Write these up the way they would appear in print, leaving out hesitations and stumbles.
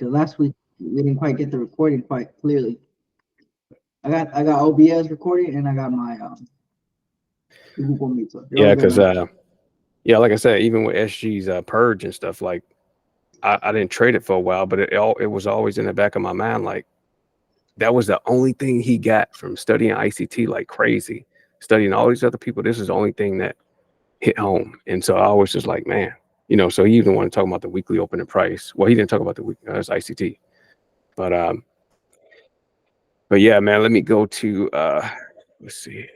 because last week we didn't quite get the recording quite clearly. I got OBS recording and I got my Google Meet. So Yeah, because yeah, like I said, even with SG's purge and stuff, like I didn't trade it for a while, but it was always in the back of my mind, like that was the only thing he got from studying ICT like crazy, studying all these other people. This is the only thing that hit home. And so I was just like, man, you know, so he even wanted to talk about the weekly opening price. Well, he didn't talk about the week, it's ICT. But yeah, man, let me go to let's see.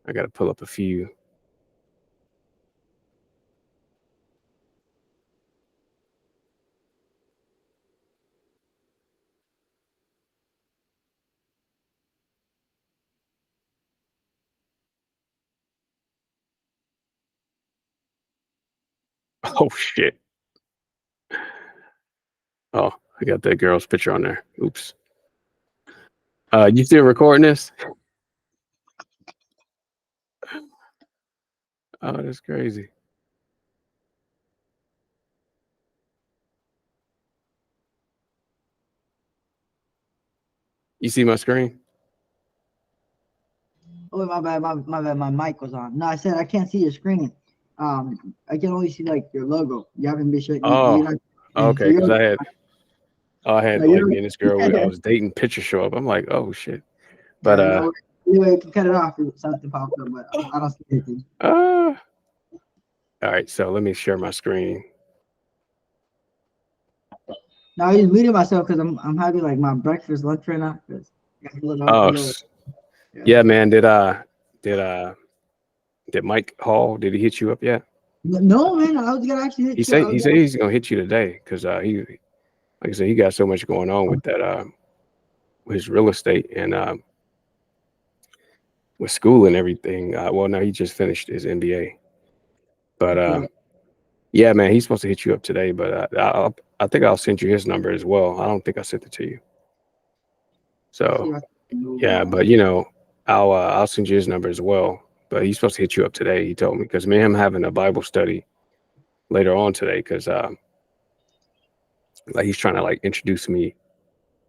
I gotta pull up a few. Oh shit. Oh, I got that girl's picture on there. Oops. You still recording this? Oh, that's crazy. You see my screen? Oh, my bad, my bad. My mic was on. No, I said I can't see your screen. I can only see like your logo. You haven't been showing. Oh, You're not, so okay. Because I had no, like you're me and this girl I was dating picture show up. I'm like, oh shit. But no. Anyway, you can cut it off if something pops up, but I don't see anything. all right. So let me share my screen. Now I just muted myself because I'm having like my breakfast lunch right now. Oh, yeah, man. Did Mike Hall? Did he hit you up yet? No, man. I was gonna actually hit He said he's gonna hit you today because he, like I said, he got so much going on with that with his real estate and with school and everything. Well, now he just finished his MBA, but yeah, man, he's supposed to hit you up today. But I think I'll send you his number as well. I don't think I sent it to you. So yeah, but you know, I'll send you his number as well. But he's supposed to hit you up today. He told me because me and him having a Bible study later on today because like he's trying to like introduce me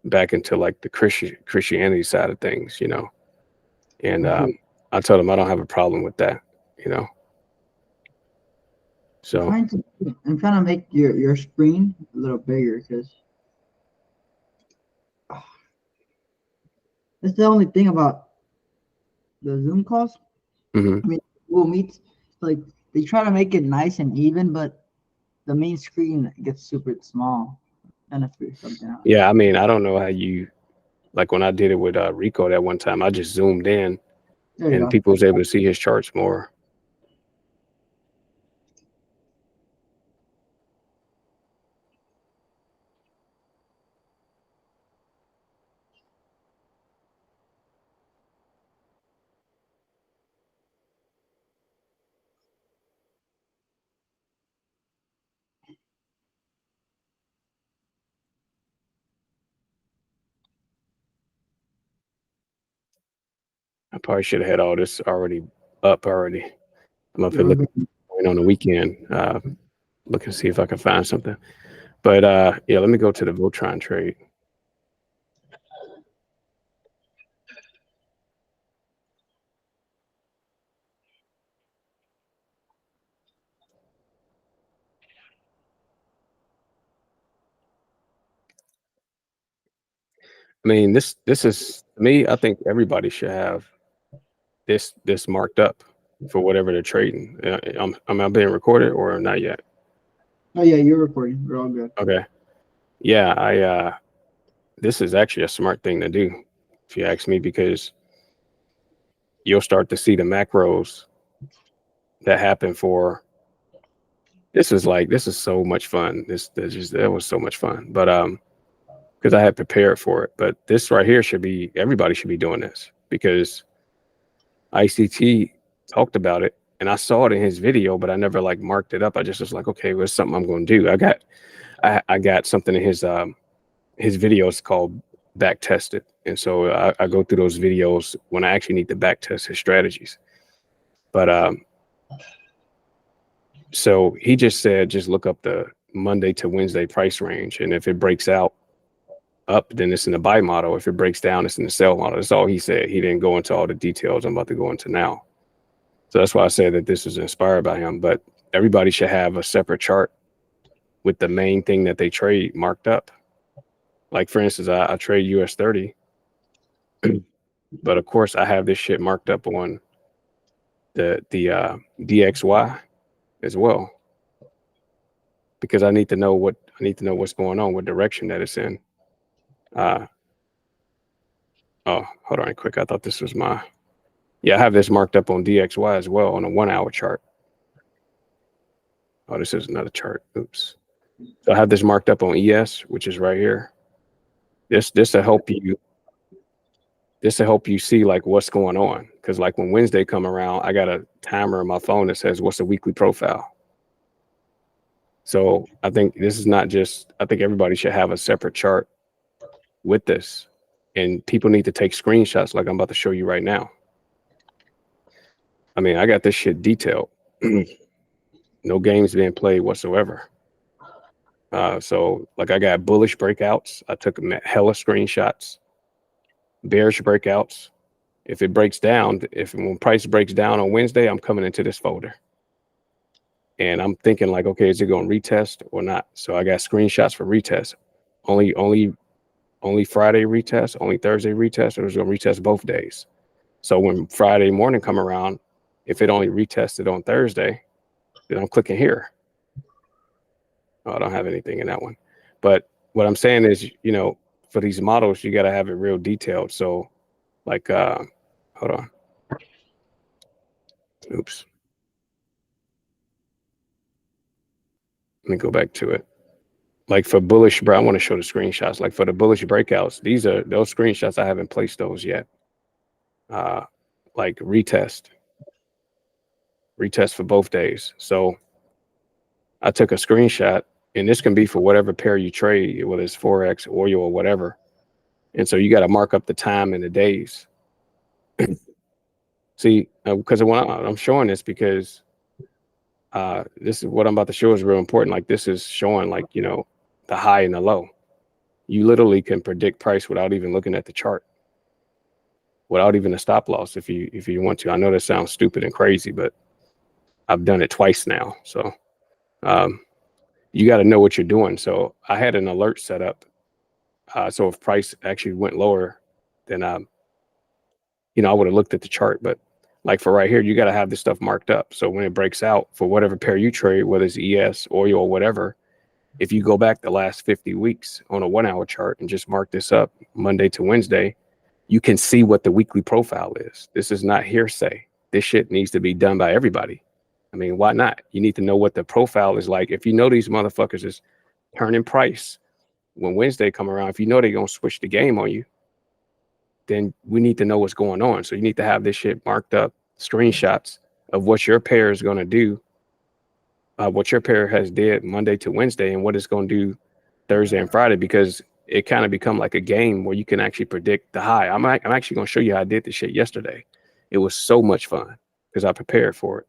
back into like the Christianity side of things, you know. And I told him I don't have a problem with that, you know. So I'm trying to make your screen a little bigger because that's the only thing about the Zoom calls. I mean, Google Meets, like they try to make it nice and even, but the main screen gets super small. And if there's something else. yeah, I mean, I don't know how you like when I did it with Rico that one time. I just zoomed in, and people was able to see his charts more. I probably should have had all this already up already. I'm up here looking on the weekend, look and see if I can find something. But yeah, let me go to the Voltron trade. I mean, this is me. I think everybody should have this marked up for whatever they're trading. Am I being recorded or not yet? Oh yeah, you're recording. We're all good. Okay. Yeah, I this is actually a smart thing to do, if you ask me, because you'll start to see the macros that happen for this is so much fun. That was so much fun. But because I had prepared for it. But this right here everybody should be doing this because ICT talked about it and I saw it in his video, but I never like marked it up. I just was like, okay, well, it's something I'm going to do. I got something in his videos called back tested. And so I go through those videos when I actually need to back test his strategies. But so he just said, just look up the Monday to Wednesday price range. And if it breaks out, up, then it's in the buy model. If it breaks down, it's in the sell model. That's all he said. He didn't go into all the details I'm about to go into now. So that's why I said that this was inspired by him. But everybody should have a separate chart with the main thing that they trade marked up. Like, for instance, I trade US 30, but of course I have this shit marked up on the DXY as well, because I need to know what's going on, what direction that it's in. Oh, hold on quick. I thought this was I have this marked up on DXY as well on a 1 hour chart. Oh, this is another chart. Oops. So I have this marked up on ES, which is right here. This will help you. This will help you see like what's going on. Because like when Wednesday come around, I got a timer on my phone that says what's the weekly profile. So I think this is not just, I think everybody should have a separate chart with this. And people need to take screenshots like I'm about to show you right now. I mean, I got this shit detailed. No games being played whatsoever. So like I got bullish breakouts. I took hella screenshots. Bearish breakouts. If it breaks down, when price breaks down on Wednesday, I'm coming into this folder. And I'm thinking like, okay, is it going to retest or not? So I got screenshots for retest. Only Friday retest, only Thursday retest, or it's going to retest both days. So when Friday morning come around, if it only retested on Thursday, then I'm clicking here. Oh, I don't have anything in that one. But what I'm saying is, you know, for these models, you got to have it real detailed. So like, hold on. Oops. Let me go back to it. Like for bullish, I want to show the screenshots. Like for the bullish breakouts, these are those screenshots. I haven't placed those yet. Like retest for both days. So I took a screenshot, and this can be for whatever pair you trade, whether it's Forex, oil, or whatever. And so you got to mark up the time and the days. See, because when I'm showing this, because this is what I'm about to show is real important. Like this is showing like, you know, the high and the low. You literally can predict price without even looking at the chart, without even a stop loss if you want to. I know that sounds stupid and crazy, but I've done it twice now. So you got to know what you're doing. So I had an alert set up. So if price actually went lower, then you know, I would have looked at the chart. But like for right here, you got to have this stuff marked up. So when it breaks out for whatever pair you trade, whether it's ES, oil, or whatever, if you go back the last 50 weeks on a 1 hour chart and just mark this up Monday to Wednesday, you can see what the weekly profile is. This is not hearsay. This shit needs to be done by everybody. I mean, why not? You need to know what the profile is like. If you know these motherfuckers is turning price when Wednesday come around, if you know they're going to switch the game on you, then we need to know what's going on. So you need to have this shit marked up, screenshots of what your pair is going to do, what your pair has did Monday to Wednesday, and what it's going to do Thursday and Friday, because it kind of become like a game where you can actually predict the high. I'm actually going to show you how I did this shit yesterday. It was so much fun because I prepared for it.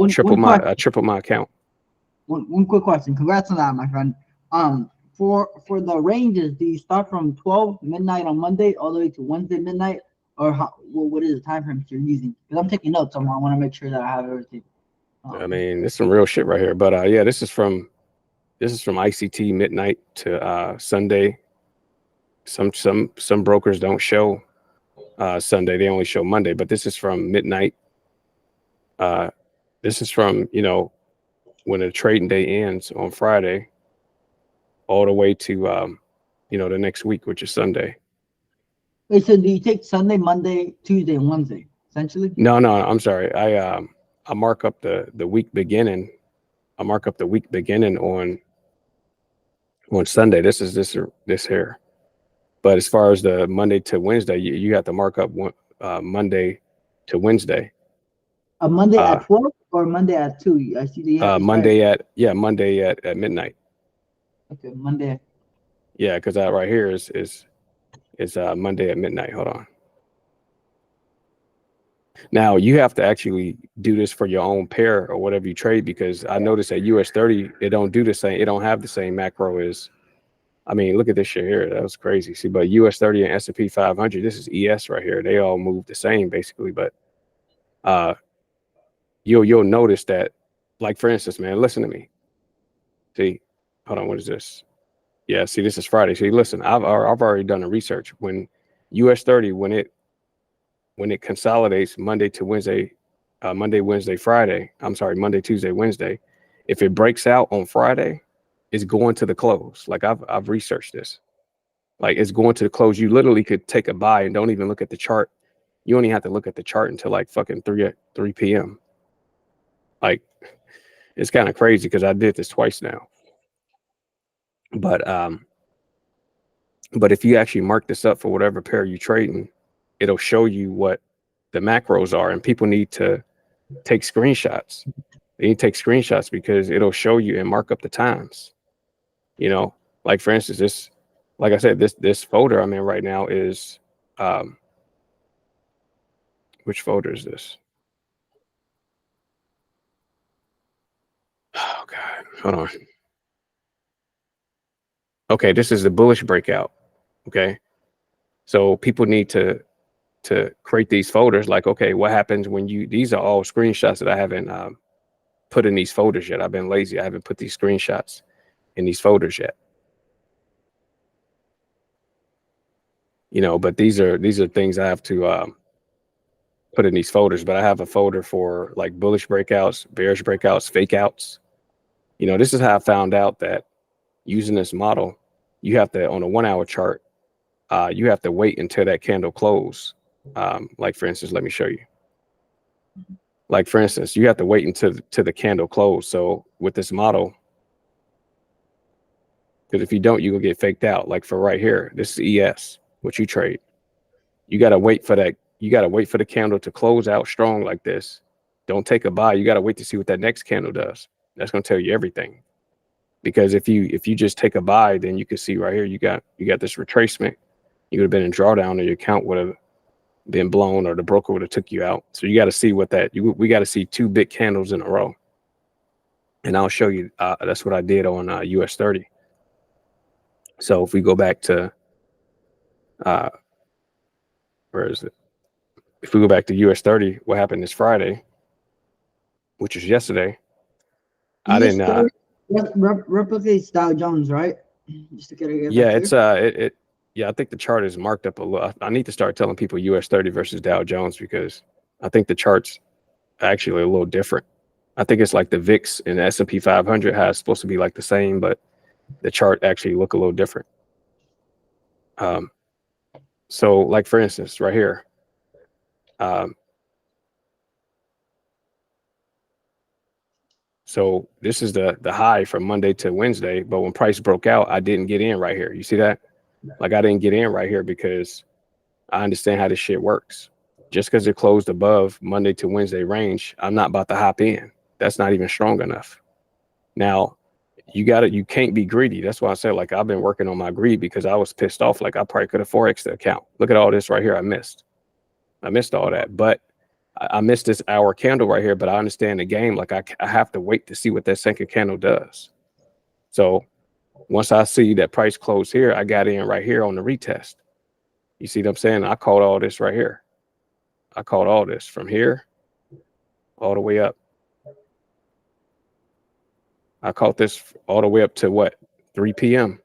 Triple my account. One quick question. Congrats on that, my friend. For the ranges, do you start from 12 midnight on Monday all the way to Wednesday midnight, or what is the time frames you're using? Because I'm taking notes, so I want to make sure that I have everything. I mean, this is some real shit right here. But yeah, this is from ICT midnight to Sunday. Some brokers don't show Sunday; they only show Monday. But this is from midnight. This is from, you know, when the trading day ends on Friday, all the way to you know, the next week, which is Sunday. Wait, so do you take Sunday, Monday, Tuesday, and Wednesday essentially? No, I'm sorry. I mark up the week beginning. I mark up the week beginning on Sunday. This is this here. But as far as the Monday to Wednesday, you have to mark up Monday to Wednesday. A Monday at 12 or Monday at 2? I see the Monday at midnight. Okay, Monday. Yeah, because right here is Monday at midnight. Hold on. Now you have to actually do this for your own pair or whatever you trade, because I noticed at US 30 it don't do the same. It don't have the same macro as I mean, look at this shit here. That was crazy. See, but US 30 and S&P 500, this is ES right here. They all move the same basically, but you'll notice that, like for instance, man, listen to me. See, hold on, what is this? Yeah, see, this is Friday. See, listen, I've already done the research. When US 30, when it consolidates Monday to Wednesday, Monday, Wednesday, Friday. I'm sorry, Monday, Tuesday, Wednesday. If it breaks out on Friday, it's going to the close. Like I've researched this. Like it's going to the close. You literally could take a buy and don't even look at the chart. You only have to look at the chart until like fucking 3 p.m. Like it's kind of crazy because I did this twice now. But if you actually mark this up for whatever pair you're trading, it'll show you what the macros are, and people need to take screenshots. They need to take screenshots because it'll show you and mark up the times. You know, like for instance, this, like I said, this folder I'm in right now is which folder is this? Oh God, hold on. Okay, this is the bullish breakout. Okay, so people need to create these folders. Like, okay, what happens when you? These are all screenshots that I haven't put in these folders yet. I've been lazy. I haven't put these screenshots in these folders yet. You know, but these are things I have to put in these folders. But I have a folder for like bullish breakouts, bearish breakouts, fake outs. You know, this is how I found out that using this model, you have to, on a 1 hour chart, you have to wait until that candle close. Like for instance, let me show you. Like for instance, you have to wait until the candle close. So with this model, because if you don't, you will get faked out. Like for right here, this is ES, what you trade. You got to wait for that. You got to wait for the candle to close out strong like this. Don't take a buy. You got to wait to see what that next candle does. That's going to tell you everything. Because if you just take a buy, then you can see right here, you got this retracement. You would have been in drawdown, or your account would have been blown, or the broker would have took you out. So you got to see what that, we got to see 2 big candles in a row. And I'll show you, that's what I did on US 30. So if we go back to, where is it? If we go back to US 30, what happened this Friday, which is yesterday, I didn't, replicates Dow Jones, right? Just to get yeah, it's, yeah, I think the chart is marked up a little. I need to start telling people US 30 versus Dow Jones, because I think the chart's actually a little different. I think it's like the VIX and the S&P 500 has supposed to be like the same, but the chart actually look a little different. So like for instance, right here, so this is the high from Monday to Wednesday, but when price broke out, I didn't get in right here. You see that? Like I didn't get in right here because I understand how this shit works. Just because it closed above Monday to Wednesday range, I'm not about to hop in. That's not even strong enough. Now, you can't be greedy. That's why I said, like, I've been working on my greed because I was pissed off. Like I probably could have Forex the account. Look at all this right here. I missed all that, but I missed this hour candle right here, but I understand the game. Like I have to wait to see what that second candle does. So once I see that price close here, I got in right here on the retest. You see what I'm saying? I called all this right here. I called all this from here all the way up. I caught this all the way up to what? 3 p.m.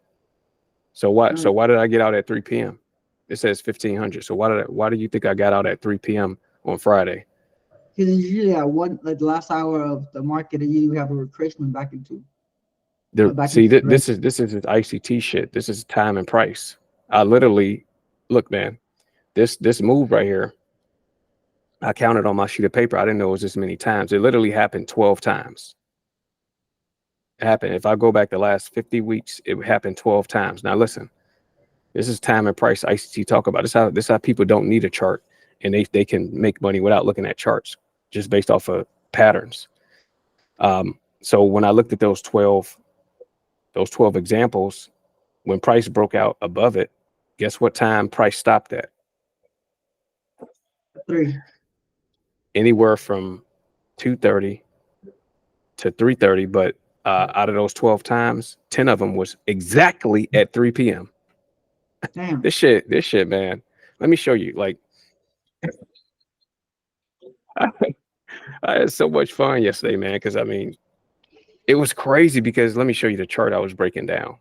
So what? So why did I get out at 3 p.m.? It says 1500. So why do you think I got out at 3 p.m. on Friday? Because usually at like the last hour of the market, usually we have a retracement back into. This is ICT shit. This is time and price. I literally, look, man, this move right here, I counted on my sheet of paper. I didn't know it was this many times. It literally happened 12 times. It happened. If I go back the last 50 weeks, it happened 12 times. Now listen, this is time and price ICT talk about. This is how people don't need a chart, and they can make money without looking at charts, just based off of patterns. So when I looked at those 12 examples, when price broke out above it, guess what time price stopped at? 3. Anywhere from 2:30 to 3:30, but out of those 12 times, 10 of them was exactly at 3 p.m. Damn. This shit, man. Let me show you. Like, I, I had so much fun yesterday, man. Because I mean, it was crazy. Because let me show you the chart I was breaking down.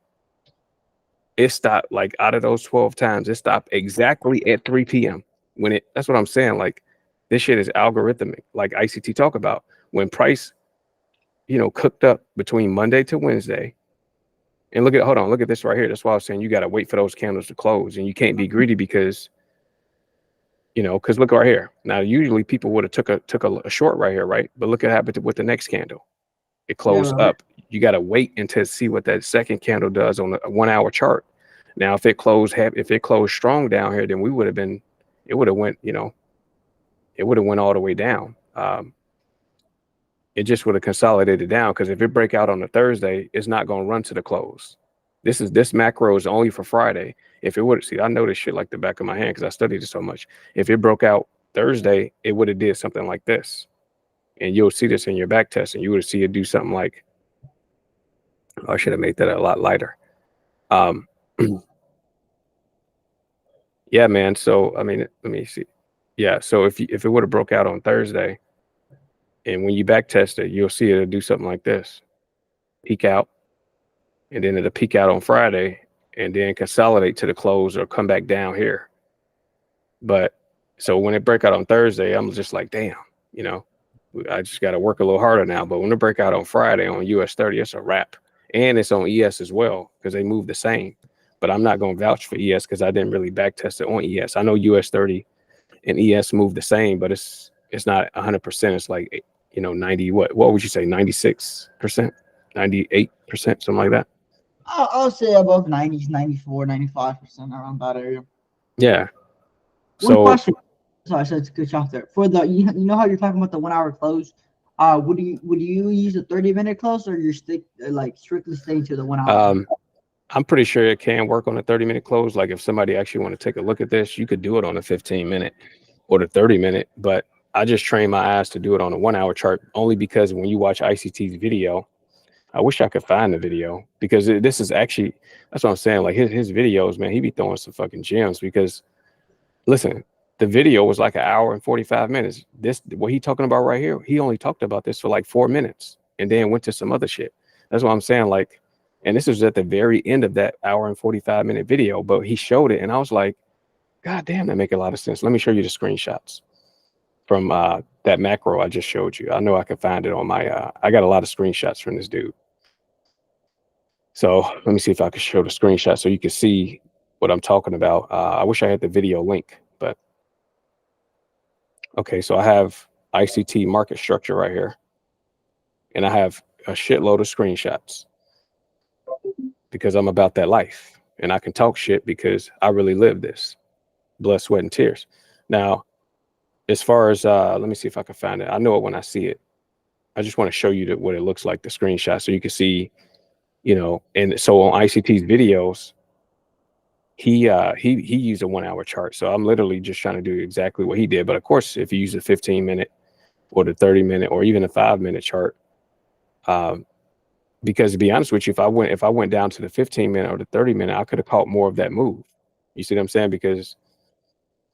It stopped like out of those 12 times, it stopped exactly at 3 p.m. when it. That's what I'm saying. Like, this shit is algorithmic. Like ICT talk about when price, cooked up between Monday to Wednesday. And hold on, look at this right here. That's why I was saying you got to wait for those candles to close, and you can't be greedy because because look right here. Now, usually people would have took a short right here, right? But look what happened with the next candle. It closed up. You got to wait until see what that second candle does on a 1 hour chart. Now, if it closed strong down here, then it would have went, it would have went all the way down. It just would have consolidated down because if it break out on a Thursday, it's not going to run to the close. This macro is only for Friday. If it would see, I know this shit like the back of my hand because I studied it so much. If it broke out Thursday, it would have did something like this, and you'll see this in your back test, and you would see it do something like. Oh, I should have made that a lot lighter. Yeah, man. So I mean, let me see. Yeah, so if it would have broke out on Thursday, and when you back test it, you'll see it'll do something like this, peak out, and then it'll peak out on Friday, and then consolidate to the close or come back down here. But so when it break out on Thursday, I'm just like, damn, I just got to work a little harder now. But when it break out on Friday on US 30, it's a wrap, and it's on ES as well because they move the same. But I'm not going to vouch for ES because I didn't really back test it on ES. I know US 30 and ES move the same, but it's not 100%. It's like 90. What would you say? 96%, 98%, something like that. I'll say above 90s, 94, 95% around that area. Yeah. One question. Sorry, so it's a good shot there. For the you know how you're talking about the 1 hour close? Would you use a 30-minute close or you're strictly staying to the 1 hour? I'm pretty sure it can work on a 30-minute close. Like if somebody actually want to take a look at this, you could do it on a 15-minute or the 30-minute. But I just trained my eyes to do it on a 1 hour chart only because when you watch ICT's video, I wish I could find the video because this is actually, that's what I'm saying. Like his videos, man, he be throwing some fucking gems because listen, the video was like 1 hour and 45 minutes. What he talking about right here, he only talked about this for like 4 minutes and then went to some other shit. That's what I'm saying. Like, and this was at the very end of that 1 hour and 45-minute video, but he showed it and I was like, God damn, that make a lot of sense. Let me show you the screenshots from that macro I just showed you. I know I can find it on my, I got a lot of screenshots from this dude. So let me see if I can show the screenshot so you can see what I'm talking about. I wish I had the video link, but okay. So I have ICT market structure right here, and I have a shitload of screenshots because I'm about that life, and I can talk shit because I really live this, blood, sweat, and tears. Now, as far as let me see if I can find it. I know it when I see it. I just want to show you what it looks like, the screenshot, so you can see. And so on ICT's videos, he used a 1 hour chart. So I'm literally just trying to do exactly what he did. But of course, if you use a 15-minute or the 30-minute or even a 5-minute chart, because to be honest with you, if I went down to the 15-minute or the 30-minute, I could have caught more of that move. You see what I'm saying? Because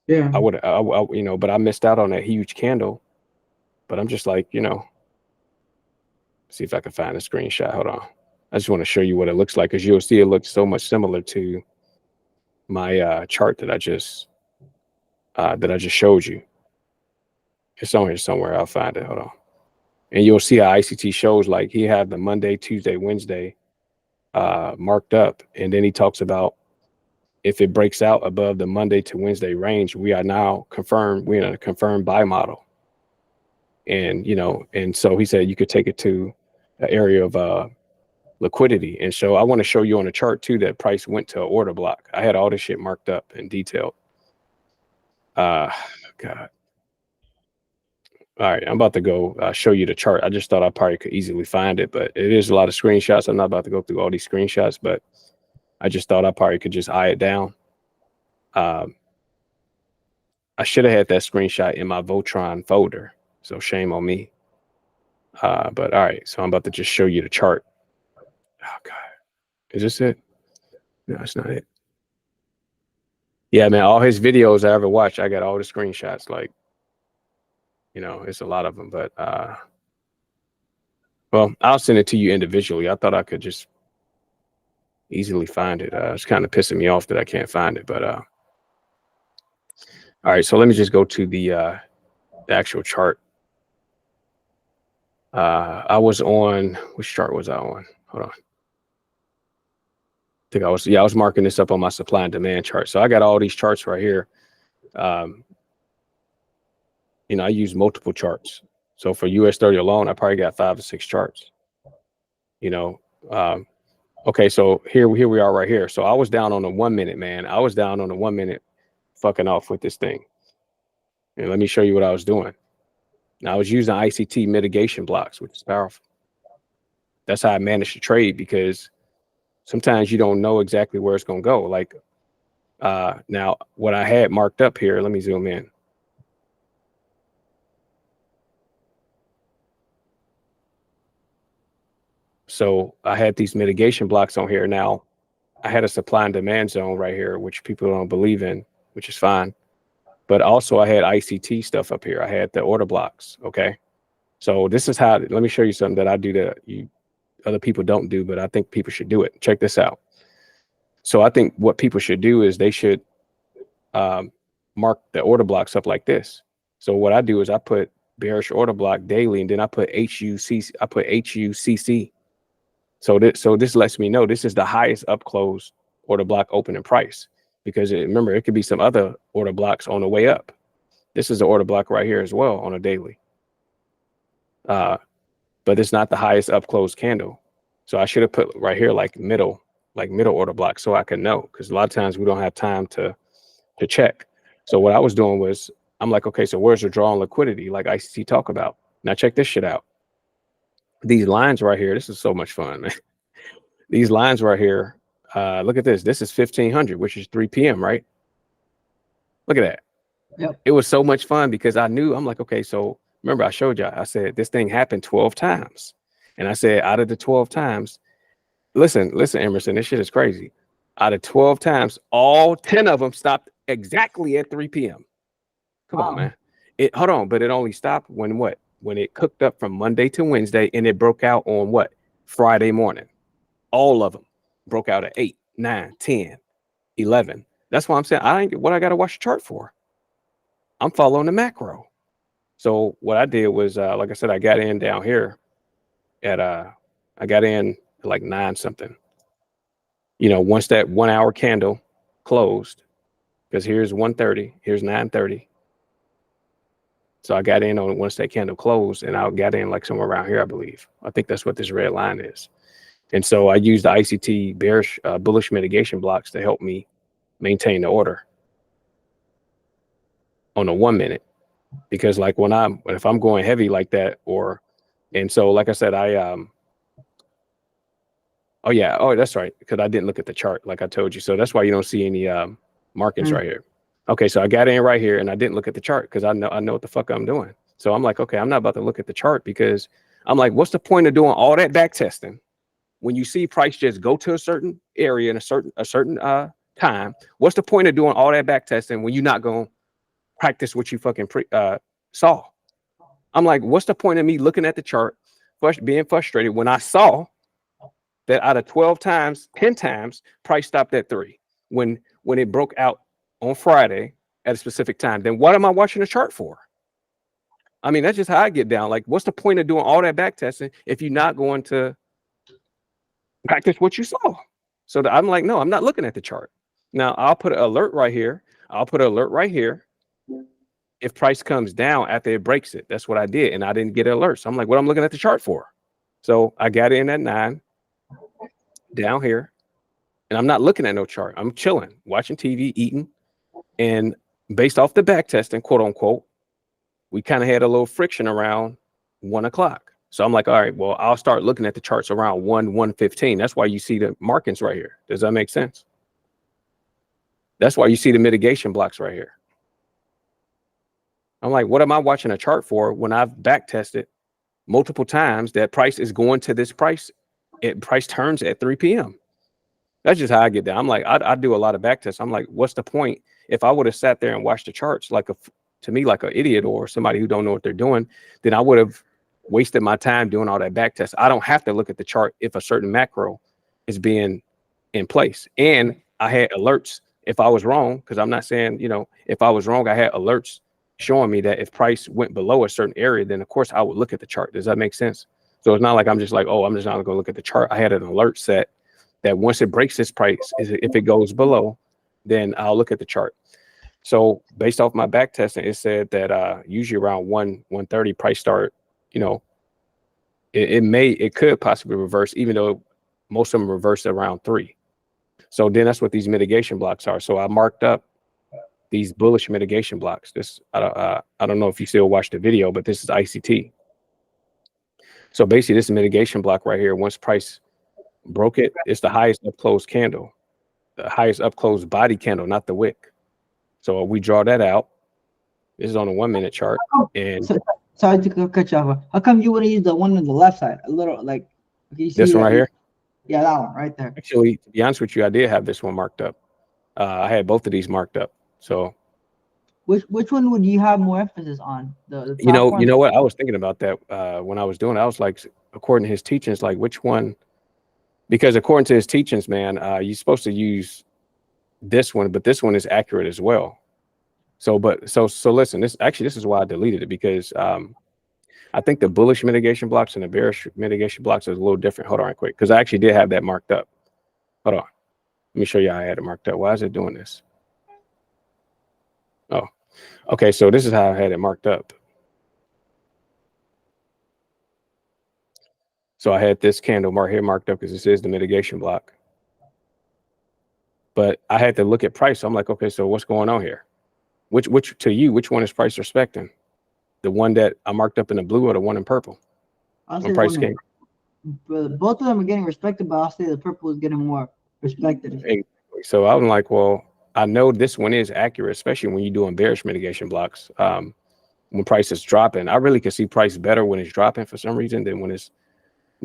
I would, but I missed out on that huge candle. But I'm just like, see if I can find a screenshot. Hold on. I just want to show you what it looks like because you'll see it looks so much similar to my chart that I just showed you. It's on here somewhere. I'll find it. Hold on. And you'll see how ICT shows like he had the Monday, Tuesday, Wednesday marked up. And then he talks about if it breaks out above the Monday to Wednesday range, we are now confirmed. We're in a confirmed buy model. And, and so he said you could take it to an area of liquidity. And so I want to show you on the chart too that price went to an order block. I had all this shit marked up and detailed. God. All right, I'm about to go show you the chart. I just thought I probably could easily find it, but it is a lot of screenshots. I'm not about to go through all these screenshots, but I just thought I probably could just eye it down. I should have had that screenshot in my Voltron folder, so shame on me. But all right, so I'm about to just show you the chart. Oh God, is this it? No, it's not it. Yeah, man, all his videos I ever watched, I got all the screenshots. Like, it's a lot of them. But well, I'll send it to you individually. I thought I could just easily find it. It's kind of pissing me off that I can't find it. But all right, so let me just go to the actual chart. I was on, which chart was I on? Hold on. I was marking this up on my supply and demand chart. So I got all these charts right here. I use multiple charts. So for US 30 alone, I probably got 5 or 6 charts. Okay, so here we are right here. So I was down on the 1 minute, man. I was down on the 1 minute fucking off with this thing. And let me show you what I was doing. Now I was using ICT mitigation blocks, which is powerful. That's how I managed to trade, because sometimes you don't know exactly where it's going to go. Like now what I had marked up here, let me zoom in. So I had these mitigation blocks on here. Now I had a supply and demand zone right here, which people don't believe in, which is fine. But also I had ICT stuff up here. I had the order blocks. Okay. So this is how, let me show you something that I do that other people don't do, but I think people should do it. Check this out. So I think what people should do is they should mark the order blocks up like this. So what I do is I put bearish order block daily, and then I put HUCC. So this lets me know this is the highest up close order block opening price, because remember, it could be some other order blocks on the way up. This is the order block right here as well on a daily. But it's not the highest up close candle. So I should have put right here like middle order block, so I can know, because a lot of times we don't have time to check. So what I was doing was, I'm like, okay, so where's the draw on liquidity, like ICT talk about? Now check this shit out. These lines right here, this is so much fun, man. These lines right here, look at this. This is 1500, which is 3 p.m., right? Look at that. Yep. It was so much fun because I'm like, okay, so remember I showed y'all, I said this thing happened 12 times. And I said out of the 12 times, listen, Emerson, this shit is crazy. Out of 12 times, all 10 of them stopped exactly at 3 p.m. Come on, man. Hold on, but it only stopped when it cooked up from Monday to Wednesday, and it broke out on Friday morning. All of them broke out at 8, 9, 10, 11. That's why I'm saying what I got to watch the chart for. I'm following the macro. So what I did was, like I said, I got in down here at I got in at like 9 something. Once that 1 hour candle closed, because here's 1:30, here's 9:30. So I got in on once that candle closed, and I got in like somewhere around here, I believe. I think that's what this red line is. And so I used the ICT bearish bullish mitigation blocks to help me maintain the order on the 1 minute, because like if I'm going heavy like that, and so like I said, that's right, because I didn't look at the chart like I told you. So that's why you don't see any markings right here. Okay, so I got in right here and I didn't look at the chart because I know what the fuck I'm doing. So I'm like, okay, I'm not about to look at the chart, because I'm like, what's the point of doing all that back testing when you see price just go to a certain area in a certain time? What's the point of doing all that back testing when you're not going to practice what you fucking saw? I'm like, what's the point of me looking at the chart, being frustrated when I saw that out of 12 times, 10 times, price stopped at 3 when it broke out on Friday at a specific time? Then what am I watching the chart for? I mean, that's just how I get down. Like, what's the point of doing all that back testing if you're not going to practice what you saw? So I'm like, no, I'm not looking at the chart. Now I'll put an alert right here. I'll put an alert right here. If price comes down after it breaks it, that's what I did. And I didn't get an alert. So I'm like, what I'm looking at the chart for? So I got in at 9 down here, and I'm not looking at no chart. I'm chilling, watching TV, eating. And based off the back testing, quote unquote, we kind of had a little friction around 1 o'clock. So I'm like, all right, well, I'll start looking at the charts around 1:15. That's why you see the markings right here. Does that make sense? That's why you see the mitigation blocks right here. I'm like, what am I watching a chart for when I've back tested multiple times that price is going to this price price turns at 3 p.m. That's just how I get there. I'm like, I do a lot of back tests. I'm like, what's the point? If I would have sat there and watched the charts to me like an idiot or somebody who don't know what they're doing, then I would have wasted my time doing all that back test. I don't have to look at the chart if a certain macro is being in place. And I had alerts if I was wrong, because I'm not saying, if I was wrong, I had alerts showing me that if price went below a certain area, then of course I would look at the chart. Does that make sense? So it's not like I'm just like, oh, I'm just not gonna go look at the chart. I had an alert set that once it breaks this price, if it goes below, then I'll look at the chart. So based off my back testing, it said that usually around 130 price start, it could possibly reverse, even though most of them reverse around 3. So then that's what these mitigation blocks are. So I marked up these bullish mitigation blocks. I don't know if you still watch the video, but this is ICT. So basically this mitigation block right here, once price broke it, it's the highest up close candle, the highest up close body candle, not the wick. So we draw that out. This is on a 1 minute chart. And sorry to cut you off. How come you wouldn't use the one on the left side? A little like you see this one right here? Yeah, that one right there. Actually, to be honest with you, I did have this one marked up. I had both of these marked up. So which one would you have more emphasis on? The you know what? I was thinking about that when I was doing it. I was like, according to his teachings, like which one? Because according to his teachings, man, you're supposed to use this one, but this one is accurate as well. So listen, this is why I deleted it, because I think the bullish mitigation blocks and the bearish mitigation blocks is a little different. Hold on right quick, because I actually did have that marked up. Hold on. Let me show you how I had it marked up. Why is it doing this? Oh, okay. So this is how I had it marked up. So I had this candle here marked up because this is the mitigation block. But I had to look at price. So I'm like, okay, so what's going on here? Which one is price respecting? The one that I marked up in the blue or the one in purple? When price came. Both of them are getting respected, but I'll say the purple is getting more respected. So I'm like, well, I know this one is accurate, especially when you're doing bearish mitigation blocks. When price is dropping, I really can see price better when it's dropping for some reason than when it's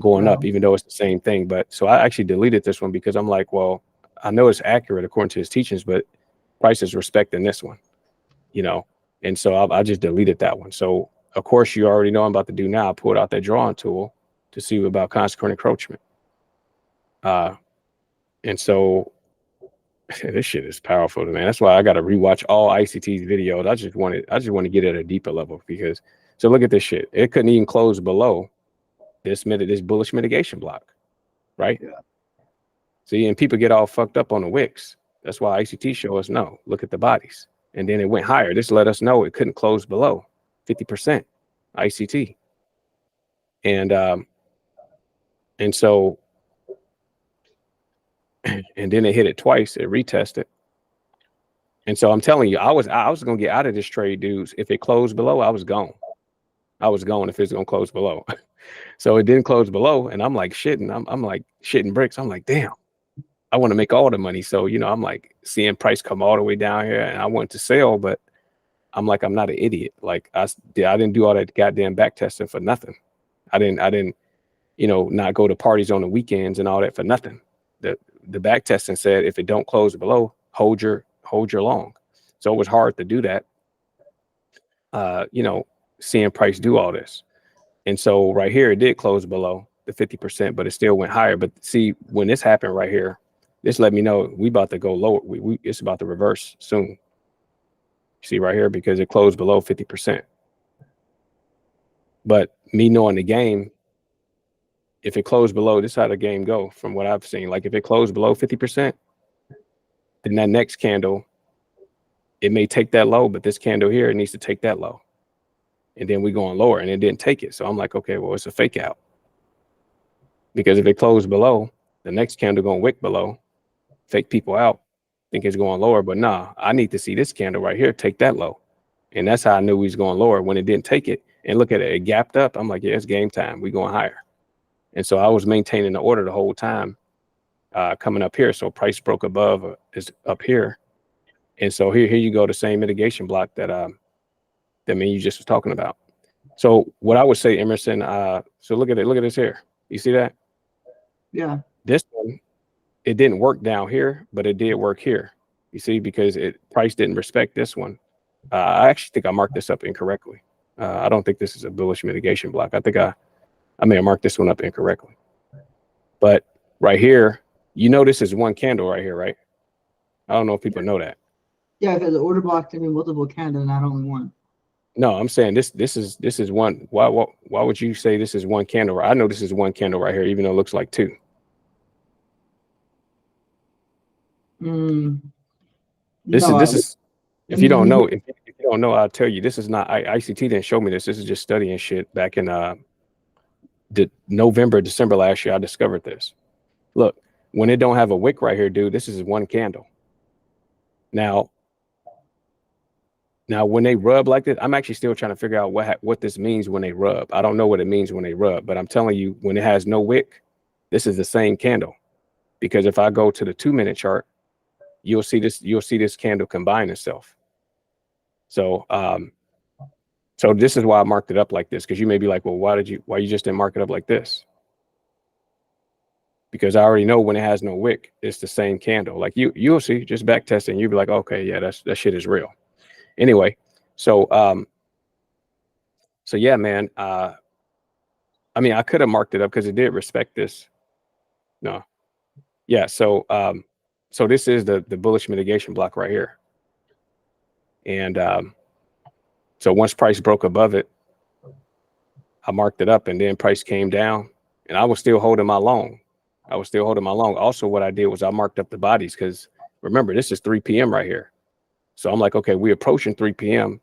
going up, even though it's the same thing. But so I actually deleted this one because I'm like, well, I know it's accurate according to his teachings, but price is respecting this one, and so I just deleted that one. So of course, you already know I'm about to do now. I pulled out that drawing tool to see about consequent encroachment. And so this shit is powerful, man. That's why I got to rewatch all ICT's videos. I just want to get at a deeper level, because so look at this shit. It couldn't even close below this bullish mitigation block, right? Yeah. See, and people get all fucked up on the wicks. That's why ICT show us no. Look at the bodies, and then it went higher. This let us know it couldn't close below 50% ICT, and so. And then it hit it twice. It retested. And so I'm telling you, I was going to get out of this trade, dudes. If it closed below, I was gone. I was gone if it's going to close below. So it didn't close below. And I'm like shitting. I'm like shitting bricks. I'm like, damn, I want to make all the money. So, I'm like seeing price come all the way down here, and I want to sell, but I'm like, I'm not an idiot. Like I didn't do all that goddamn back testing for nothing. I didn't, not go to parties on the weekends and all that for nothing. The back testing said if it don't close below, hold your long. So it was hard to do that. Seeing price do all this. And so right here, it did close below the 50%, but it still went higher. But see, when this happened right here, this let me know we about to go lower. It's about to reverse soon. See right here, because it closed below 50%. But me knowing the game, if it closed below, this is how the game go from what I've seen. Like if it closed below 50%, then that next candle, it may take that low, but this candle here, it needs to take that low. And then we going lower, and it didn't take it. So I'm like, okay, well, it's a fake out. Because if it closed below, the next candle going to wick below, fake people out, think it's going lower. But nah, I need to see this candle right here take that low. And that's how I knew we was going lower when it didn't take it. And look at it, it gapped up. I'm like, yeah, it's game time. We going higher. And so I was maintaining the order the whole time coming up here. So price broke above is up here. And so here you go, the same mitigation block that you just was talking about. So what I would say, Emerson, so look at it. Look at this here. You see that? Yeah. This one, it didn't work down here, but it did work here. You see, because price didn't respect this one. I actually think I marked this up incorrectly. I don't think this is a bullish mitigation block. I think I may have marked this one up incorrectly. But right here, you know, this is one candle right here, right? I don't know if people know that. Yeah, because the order block can be multiple candles, not only one. No, I'm saying this is one. Why would you say this is one candle? I know this is one candle right here, even though it looks like two. This is if you don't know, if you don't know, I'll tell you. This is not ICT didn't show me this. This is just studying shit back in November, December last year. I discovered this. Look, when it don't have a wick right here, dude, this is one candle. Now when they rub like this, I'm actually still trying to figure out what this means when they rub. I don't know what it means when they rub, but I'm telling you, when it has no wick, this is the same candle. Because if I go to the 2-minute chart, you'll see this candle combine itself. So so this is why I marked it up like this, because you may be like, well, why you just didn't mark it up like this? Because I already know when it has no wick, it's the same candle. Like you'll see, just back testing, you'll be like, okay, yeah, that shit is real. Anyway, so yeah, man. I mean, I could have marked it up because it did respect this. No. Yeah, so so this is the bullish mitigation block right here. And so once price broke above it, I marked it up, and then price came down, and I was still holding my long. Also, what I did was I marked up the bodies, because remember, this is 3 p.m. right here. So I'm like, okay, we're approaching 3 p.m.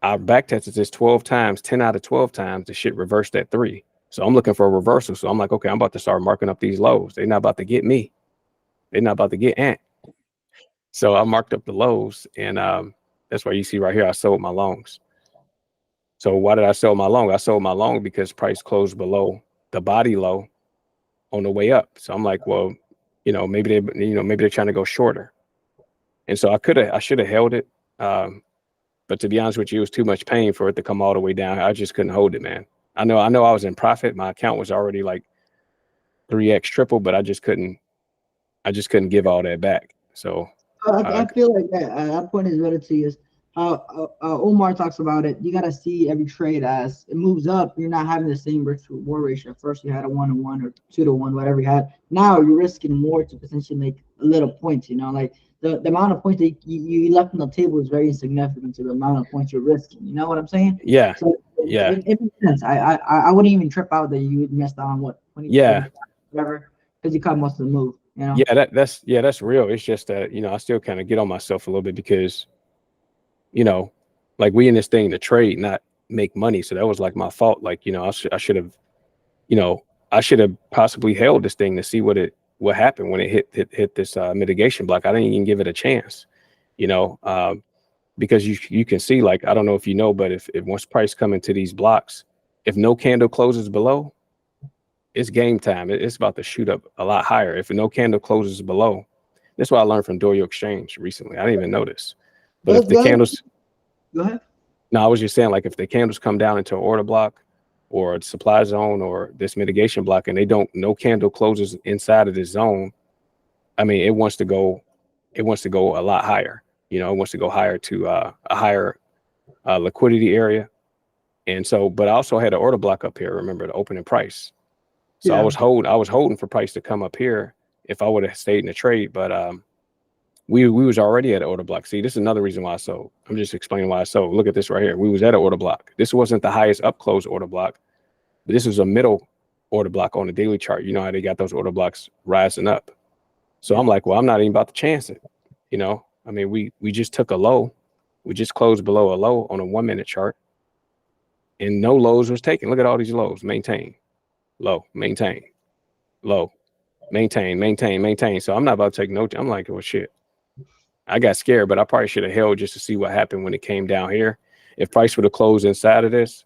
I back tested this 12 times, 10 out of 12 times, the shit reversed at 3. So I'm looking for a reversal. So I'm like, okay, I'm about to start marking up these lows. They're not about to get me. They're not about to get Ant. So I marked up the lows, and that's why you see right here, I sold my longs. So why did I sell my long? I sold my long because price closed below the body low on the way up. So I'm like, well, maybe they're trying to go shorter. And so I should have held it. But to be honest with you, it was too much pain for it to come all the way down. I just couldn't hold it, man. I know I was in profit. My account was already like 3x triple, but I just couldn't give all that back. So I feel like that point is relative is how Omar talks about it. You got to see every trade as it moves up. You're not having the same risk reward ratio. At first, you had a 1-to-1 or 2-to-1, whatever you had. Now you're risking more to potentially make a little points. Like the amount of points that you left on the table is very insignificant to the amount of points you're risking. You know what I'm saying? Yeah. So yeah. It makes sense. I wouldn't even trip out that you would miss out on what 20, yeah, whatever, because you caught most of the move. Yeah, that's real. It's just that I still kind of get on myself a little bit because like we in this thing to trade, not make money. So that was like my fault. Like I should have possibly held this thing to see what happened when it hit this mitigation block. I didn't even give it a chance, because you can see, like, I don't know if you know, but if once price come into these blocks, if no candle closes below, it's game time. It's about to shoot up a lot higher. If no candle closes below, that's what I learned from Dorio Exchange recently. I didn't even know this, but if the candles, go ahead. No, I was just saying, like, if the candles come down into an order block or a supply zone or this mitigation block, and no candle closes inside of this zone, I mean, it wants to go a lot higher. It wants to go higher to a higher liquidity area. And so, but I also had an order block up here. Remember the opening price. So yeah. I was holding for price to come up here if I would have stayed in the trade, but we was already at an order block. See, this is another reason why I sold. I'm just explaining why I sold. Look at this right here. We was at an order block. This wasn't the highest up close order block, but this was a middle order block on the daily chart. You know how they got those order blocks rising up. So I'm like, well, I'm not even about to chance it. I mean, we just took a low. We just closed below a low on a 1-minute chart, and no lows was taken. Look at all these lows. Maintain. Low, maintain, low, maintain, maintain, maintain. So I'm not about to take no. I'm like, well, shit. I got scared, but I probably should have held just to see what happened when it came down here. If price would have closed inside of this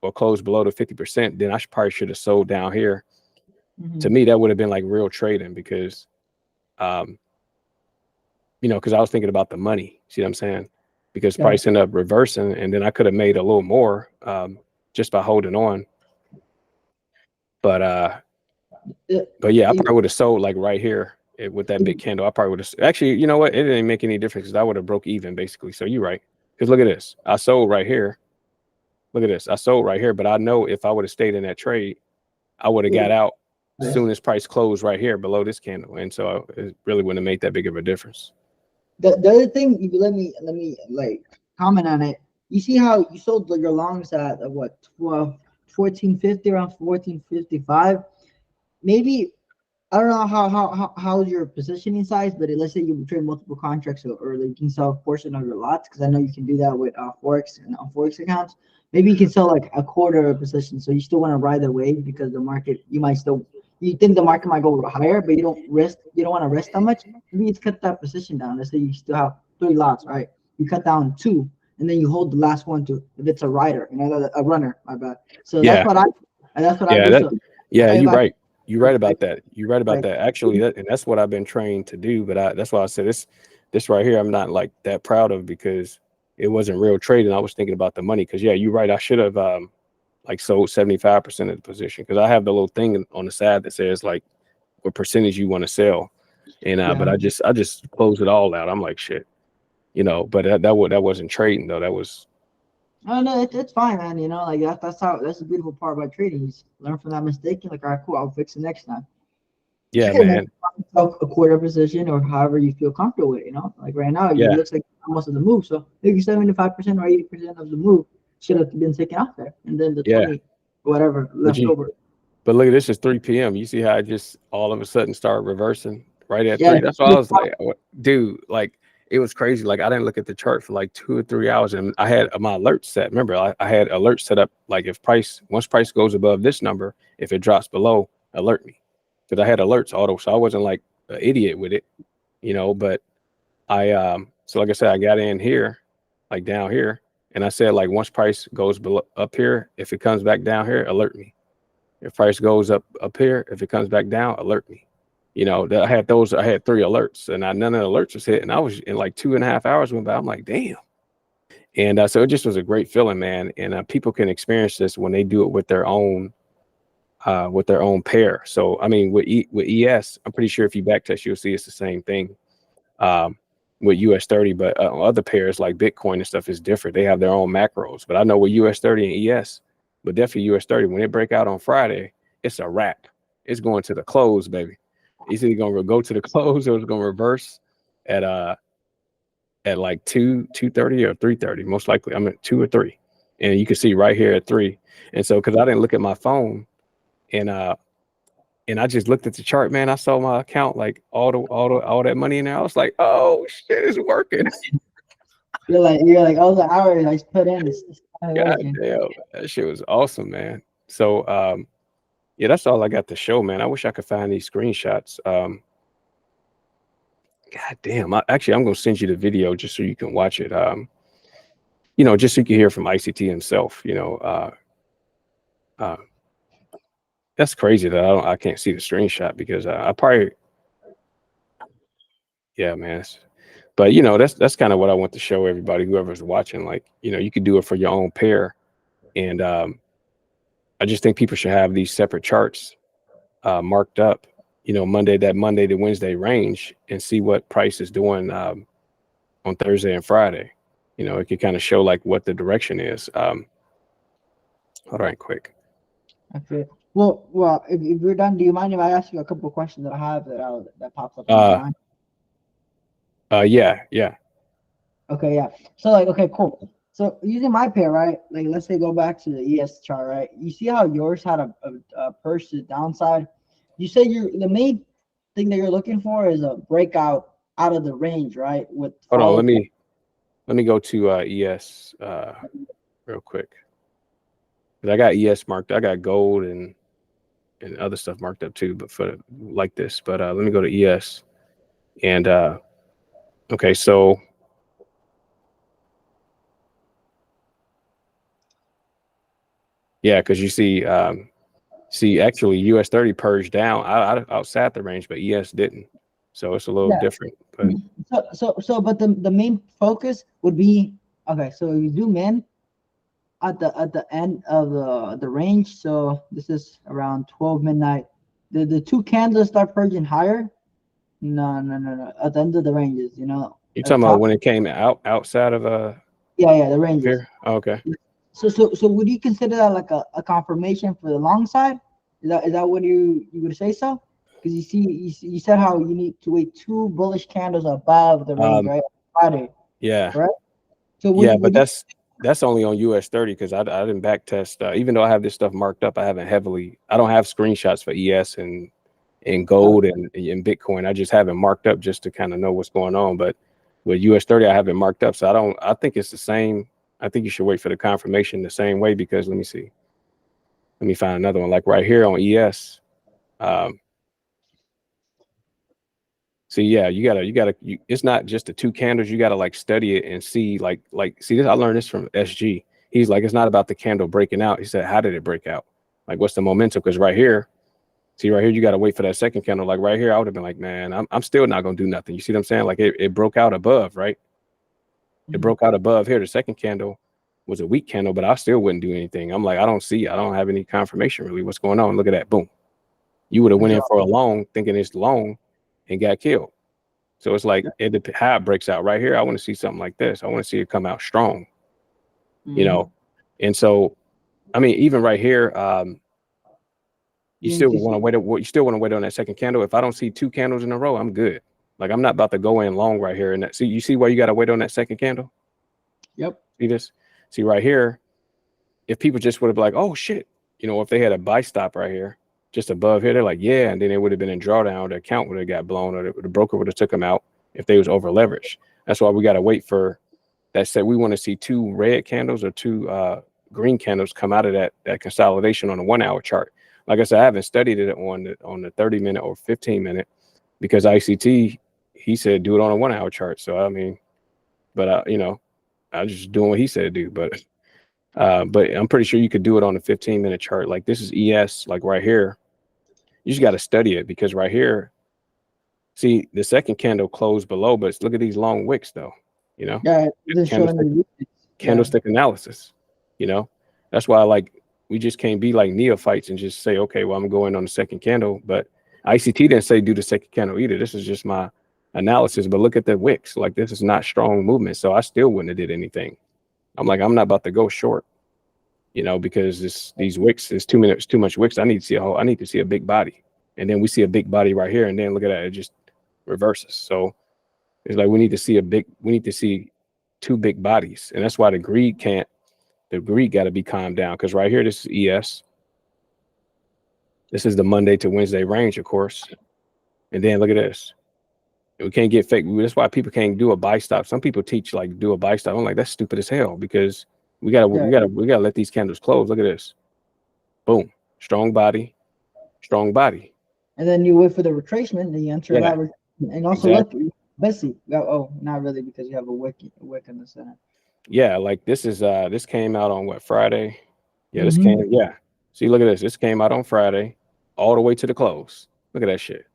or closed below the 50%, then I probably should have sold down here. Mm-hmm. To me, that would have been like real trading because, because I was thinking about the money. See what I'm saying? Because price ended up reversing, and then I could have made a little more just by holding on. But But yeah, I probably would have sold like right here with that big candle. I probably would have actually, you know what? It didn't make any difference because I would have broke even basically. So you're right. Because look at this. I sold right here. Look at this. I sold right here, but I know if I would have stayed in that trade, I would have got out as soon as price closed right here below this candle. And so it really wouldn't have made that big of a difference. The other thing, if you let me like comment on it. You see how you sold your longs at what 1450 around 1455. Maybe I don't know how's your positioning size, but let's say you trade multiple contracts or you can sell a portion of your lots because I know you can do that with forex and forex accounts. Maybe you can sell like a quarter of a position, so you still want to ride the wave because the market you think the market might go higher, but you don't want to risk that much. Maybe you cut that position down. Let's say you still have 3 lots, right? You cut down 2, and then you hold the last one to if it's a rider, a runner. My bad. So yeah. that's what I do. So you're right. You're right about that. You're right about that. Actually, and that's what I've been trained to do. But that's why I said this right here, I'm not like that proud of because it wasn't real trading. I was thinking about the money because you're right. I should have like sold 75% of the position because I have the little thing on the side that says like what percentage you want to sell, and but I just closed it all out. I'm like shit, But that wasn't trading though. That was. Oh no, it's fine, man. Like that's the beautiful part about trading. You learn from that mistake. You're like, all right, cool, I'll fix it next time. Yeah, man. A quarter position or however you feel comfortable with. Like right now, it looks like most of the move. So maybe 75% or 80% of the move should have been taken out there, and then the 20, whatever left over. But look, this is 3 p.m. You see how I just all of a sudden started reversing right at 3. That's why I was like, dude, like. It was crazy. Like I didn't look at the chart for like 2 or 3 hours, and I had my alerts set. Remember, I had alerts set up. Like once price goes above this number, if it drops below, alert me, because I had alerts auto. So I wasn't like an idiot with it, But so like I said, I got in here, like down here, and I said like once price goes below up here, if it comes back down here, alert me. If price goes up here, if it comes back down, alert me. I had 3 alerts and none of the alerts was hit. And I was in like 2.5 hours went by. I'm like, damn. And so it just was a great feeling, man. And people can experience this when they do it with their own pair. So, I mean, with ES, I'm pretty sure if you backtest, you'll see it's the same thing with US 30, but other pairs like Bitcoin and stuff is different. They have their own macros, but I know with US 30 and ES, but definitely US 30, when it break out on Friday, it's a wrap. It's going to the close, baby. It's either gonna go to the close or it's gonna reverse at like 2:30 or 3:30, most likely. I'm at 2 or 3, and you can see right here at 3. And so, because I didn't look at my phone, and I just looked at the chart, man. I saw my account like all that money in there. I was like, oh shit, it's working. You're like all the hours I put in is God damn, that shit was awesome, man. So yeah, that's all I got to show, man. I wish I could find these screenshots. God damn. I'm going to send you the video just so you can watch it. Just so you can hear from ICT himself, that's crazy that I can't see the screenshot because I probably, yeah, man. But that's kind of what I want to show everybody, whoever's watching, like, you could do it for your own pair. And I just think people should have these separate charts marked up, Monday to Wednesday range, and see what price is doing on Thursday and Friday. It could kind of show like what the direction is. Hold on quick. Okay. Well, if you're done, do you mind if I ask you a couple of questions that I have that pops up in my mind? Yeah. Okay, yeah. So okay, cool. So using my pair, right? Like let's say go back to the ES chart, right? You see how yours had a purge to the downside. You say the main thing that you're looking for is a breakout out of the range, right? Hold on, let me go to ES real quick. I got ES marked. I got gold and other stuff marked up too, but for like this. But let me go to ES. And okay, so yeah, because you see actually US 30 purged down outside the range, but ES didn't. So it's a little different. But but the main focus would be okay. So you zoom in at the end of the range. So this is around 12 midnight the two candles start purging higher. No. At the end of the ranges, you know, You at talking the about top. when it came outside of Yeah, the ranges. here? Oh, okay. So would you consider that like a confirmation for the long side? Is that what you would say so? Because you said how you need to wait two bullish candles above the range, Um, right? Friday, yeah, correct? So yeah, but would you that's only on US 30 because I didn't back test. Even though I have this stuff marked up, I don't have screenshots for ES and gold and Bitcoin. I just have it marked up just to kind of know what's going on. But with US 30, I have it marked up, so I think it's the same. I think you should wait for the confirmation the same way because let me see. Let me find another one like right here on ES. Um, See, yeah, it's not just the two candles. You gotta like study it and see, see this. I learned this from SG. He's like, it's not about the candle breaking out. He said, how did it break out? Like, what's the momentum? Because right here, see, right here, you gotta wait for that second candle. Like right here, I would have been like, man, I'm still not gonna do nothing. You see what I'm saying? Like it broke out above, right? It broke out above here. The second candle was a weak candle, but I still wouldn't do anything. I'm like, I don't have any confirmation really. What's going on? Look at that, boom. You would have went in for a long, thinking it's long, and got killed. So it's like how it breaks out right here. I want to see something like this. I want to see it come out strong, you know. And so, I mean, even right here, you still want to wait. You still want to wait on that second candle. If I don't see two candles in a row, I'm good. Like I'm not about to go in long right here. And that, see, you see why you got to wait on that second candle. Yep. See this? See right here. If people just would have been like, oh shit, if they had a buy stop right here, just above here, they're like, yeah, and then it would have been in drawdown. Their account would have got blown, or the broker would have took them out if they was over leveraged. That's why we got to wait for that. Said we want to see two red candles or two green candles come out of that consolidation on a 1 hour chart. Like I said, I haven't studied it on the 30-minute or 15-minute because ICT he said do it on a 1 hour chart. So I mean, but I'm just doing what he said to do. But I'm pretty sure you could do it on a 15-minute chart. Like this is ES, like right here. You just got to study it because right here, see the second candle closed below, but look at these long wicks though. Yeah, Candlestick analysis. That's why we just can't be like neophytes and just say, okay, well I'm going on the second candle. But ICT didn't say do the second candle either. This is just my analysis. But look at the wicks. Like this is not strong movement, so I still wouldn't have did anything. I'm like I'm not about to go short. Because these wicks is too much wicks. I need to see a big body, and then we see a big body right here, and then look at that, it just reverses. So it's like we need to see two big bodies, and that's why the greed got to be calmed down. Because right here, this is ES. This is the Monday to Wednesday range, of course, and then look at this. We can't get fake. That's why people can't do a buy stop. Some people teach like do a buy stop. I'm like that's stupid as hell because we gotta let these candles close. Look at this. Boom. Strong body. And then you wait for the retracement, then you enter that, and also exactly. look, Bessie. Oh, not really because you have a wick in the center. Yeah, like this is this came out on what, Friday? Yeah, this came. Yeah. See, look at this. This came out on Friday, all the way to the close. Look at that shit.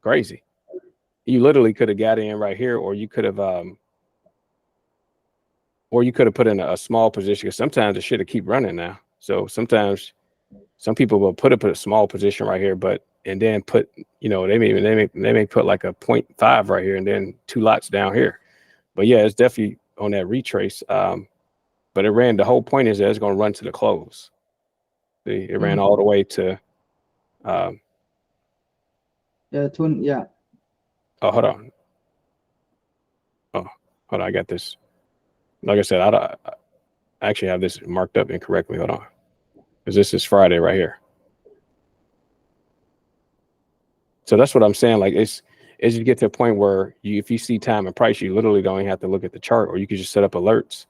Crazy. You literally could have got in right here, or you could have put in a small position. Because sometimes the shit will keep running now. So sometimes some people will put a small position right here, and then put, they may put like a 0.5 right here and then 2 lots down here. But yeah, it's definitely on that retrace. But the whole point is that it's going to run to the close. See, it ran all the way to yeah. Oh, hold on. Oh, hold on. I got this. Like I said, I actually have this marked up incorrectly. Hold on. Because this is Friday right here. So that's what I'm saying. Like as you get to a point where if you see time and price, you literally don't even have to look at the chart, or you could just set up alerts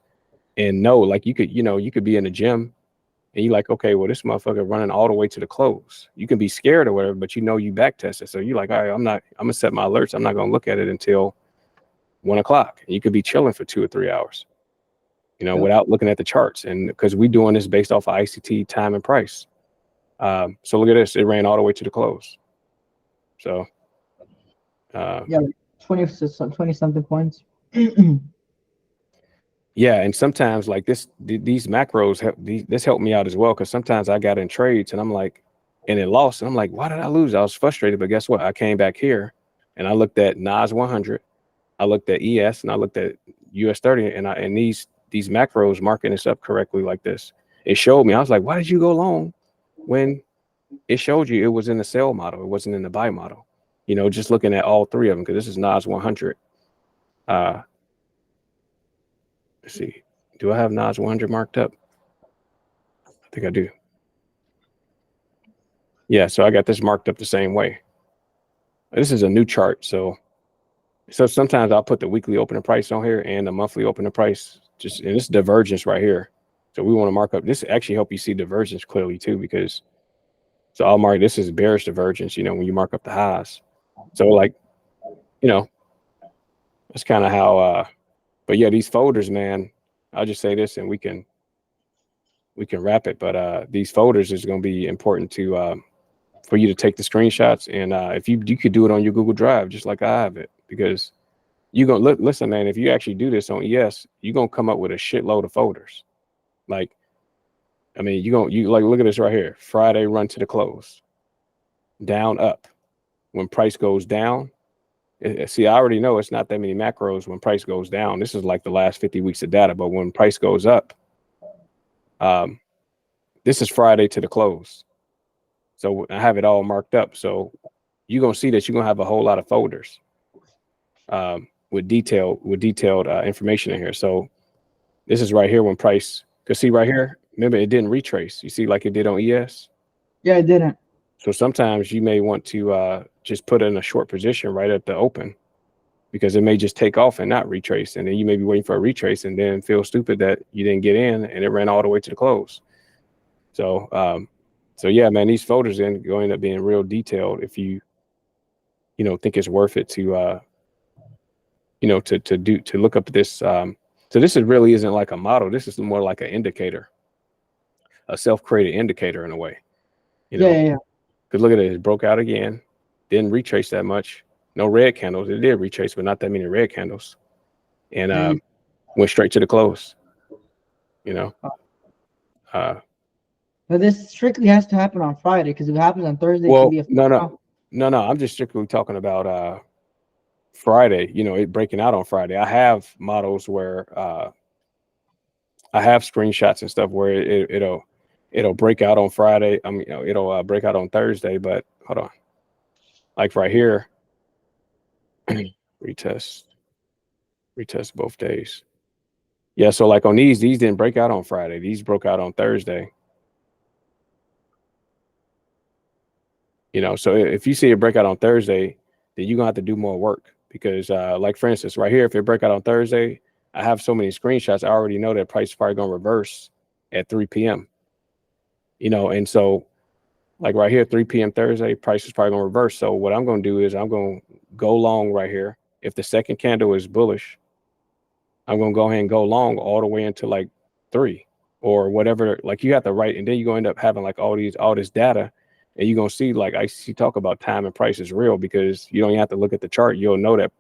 and know, like you could be in the gym and you're like, okay, well, this motherfucker running all the way to the close. You can be scared or whatever, but you back test it. So you're like, all right, I'm gonna set my alerts. I'm not gonna look at it until 1 o'clock. You could be chilling for 2 or 3 hours, without looking at the charts. And because we doing this based off of ICT time and price. So look at this. It ran all the way to the close. So yeah, 20 something points. Yeah, and sometimes like these macros this helped me out as well, because sometimes I got in trades and I'm like, and it lost. And I'm like, why did I lose? I was frustrated, but guess what? I came back here and I looked at NAS 100, I looked at ES, and I looked at US 30, and these macros marking this up correctly like this. It showed me. I was like, why did you go long when it showed you it was in the sell model? It wasn't in the buy model. You know, just looking at all three of them, because this is NAS 100. Let's see. Do I have NAS 100 marked up? I think I do. Yeah, so I got this marked up the same way. This is a new chart, so sometimes I'll put the weekly opening price on here and the monthly opening price, and this divergence right here. So we want to mark up. This actually help you see divergence clearly too, because so I'll mark this is bearish divergence, you know, when you mark up the highs. So like, you know, that's kind of how but yeah, these folders, man, I'll just say this and we can wrap it. But these folders is going to be important to for you to take the screenshots, and if you could do it on your Google Drive just like I have it, because you're gonna listen, man, if you actually do this on ES, you're gonna come up with a shitload of folders. Like, I mean, you like, look at this right here. Friday run to the close, down, up. When price goes down, see, I already know it's not that many macros when price goes down. This is like the last 50 weeks of data, but when price goes up, this is Friday to the close. So I have it all marked up. So you're gonna see that you're gonna have a whole lot of folders with detailed information in here. So this is right here when price, because see right here, remember it didn't retrace. You see like it did on ES? Yeah, it didn't. So sometimes you may want to just put in a short position right at the open, because it may just take off and not retrace. And then you may be waiting for a retrace and then feel stupid that you didn't get in and it ran all the way to the close. So, so yeah, man, these folders going to end up being real detailed if you think it's worth it to, to look up this. So this really isn't like a model. This is more like an indicator, a self-created indicator in a way, Yeah. Because look at it, it broke out again, didn't retrace that much. No red candles. It did retrace, but not that many red candles. And went straight to the close, But this strictly has to happen on Friday, because if it happens on Thursday, it could be a no. I'm just strictly talking about Friday. It breaking out on Friday. I have models where I have screenshots and stuff where it'll break out on Friday. It'll break out on Thursday. But hold on, like right here, retest both days. Yeah, so like on these didn't break out on Friday. These broke out on Thursday. So if you see it break out on Thursday, then you're gonna have to do more work, because like for instance, right here, if it break out on Thursday, I have so many screenshots. I already know that price is probably gonna reverse at 3 p.m. And so like right here, 3 p.m. Thursday, price is probably gonna reverse. So what I'm gonna do is I'm gonna go long right here. If the second candle is bullish, I'm gonna go ahead and go long all the way into like 3 or whatever. Like you have to write, and then you're gonna end up having like all this data, and you're gonna see, like I see talk about time and price is real, because you don't even have to look at the chart. You'll know that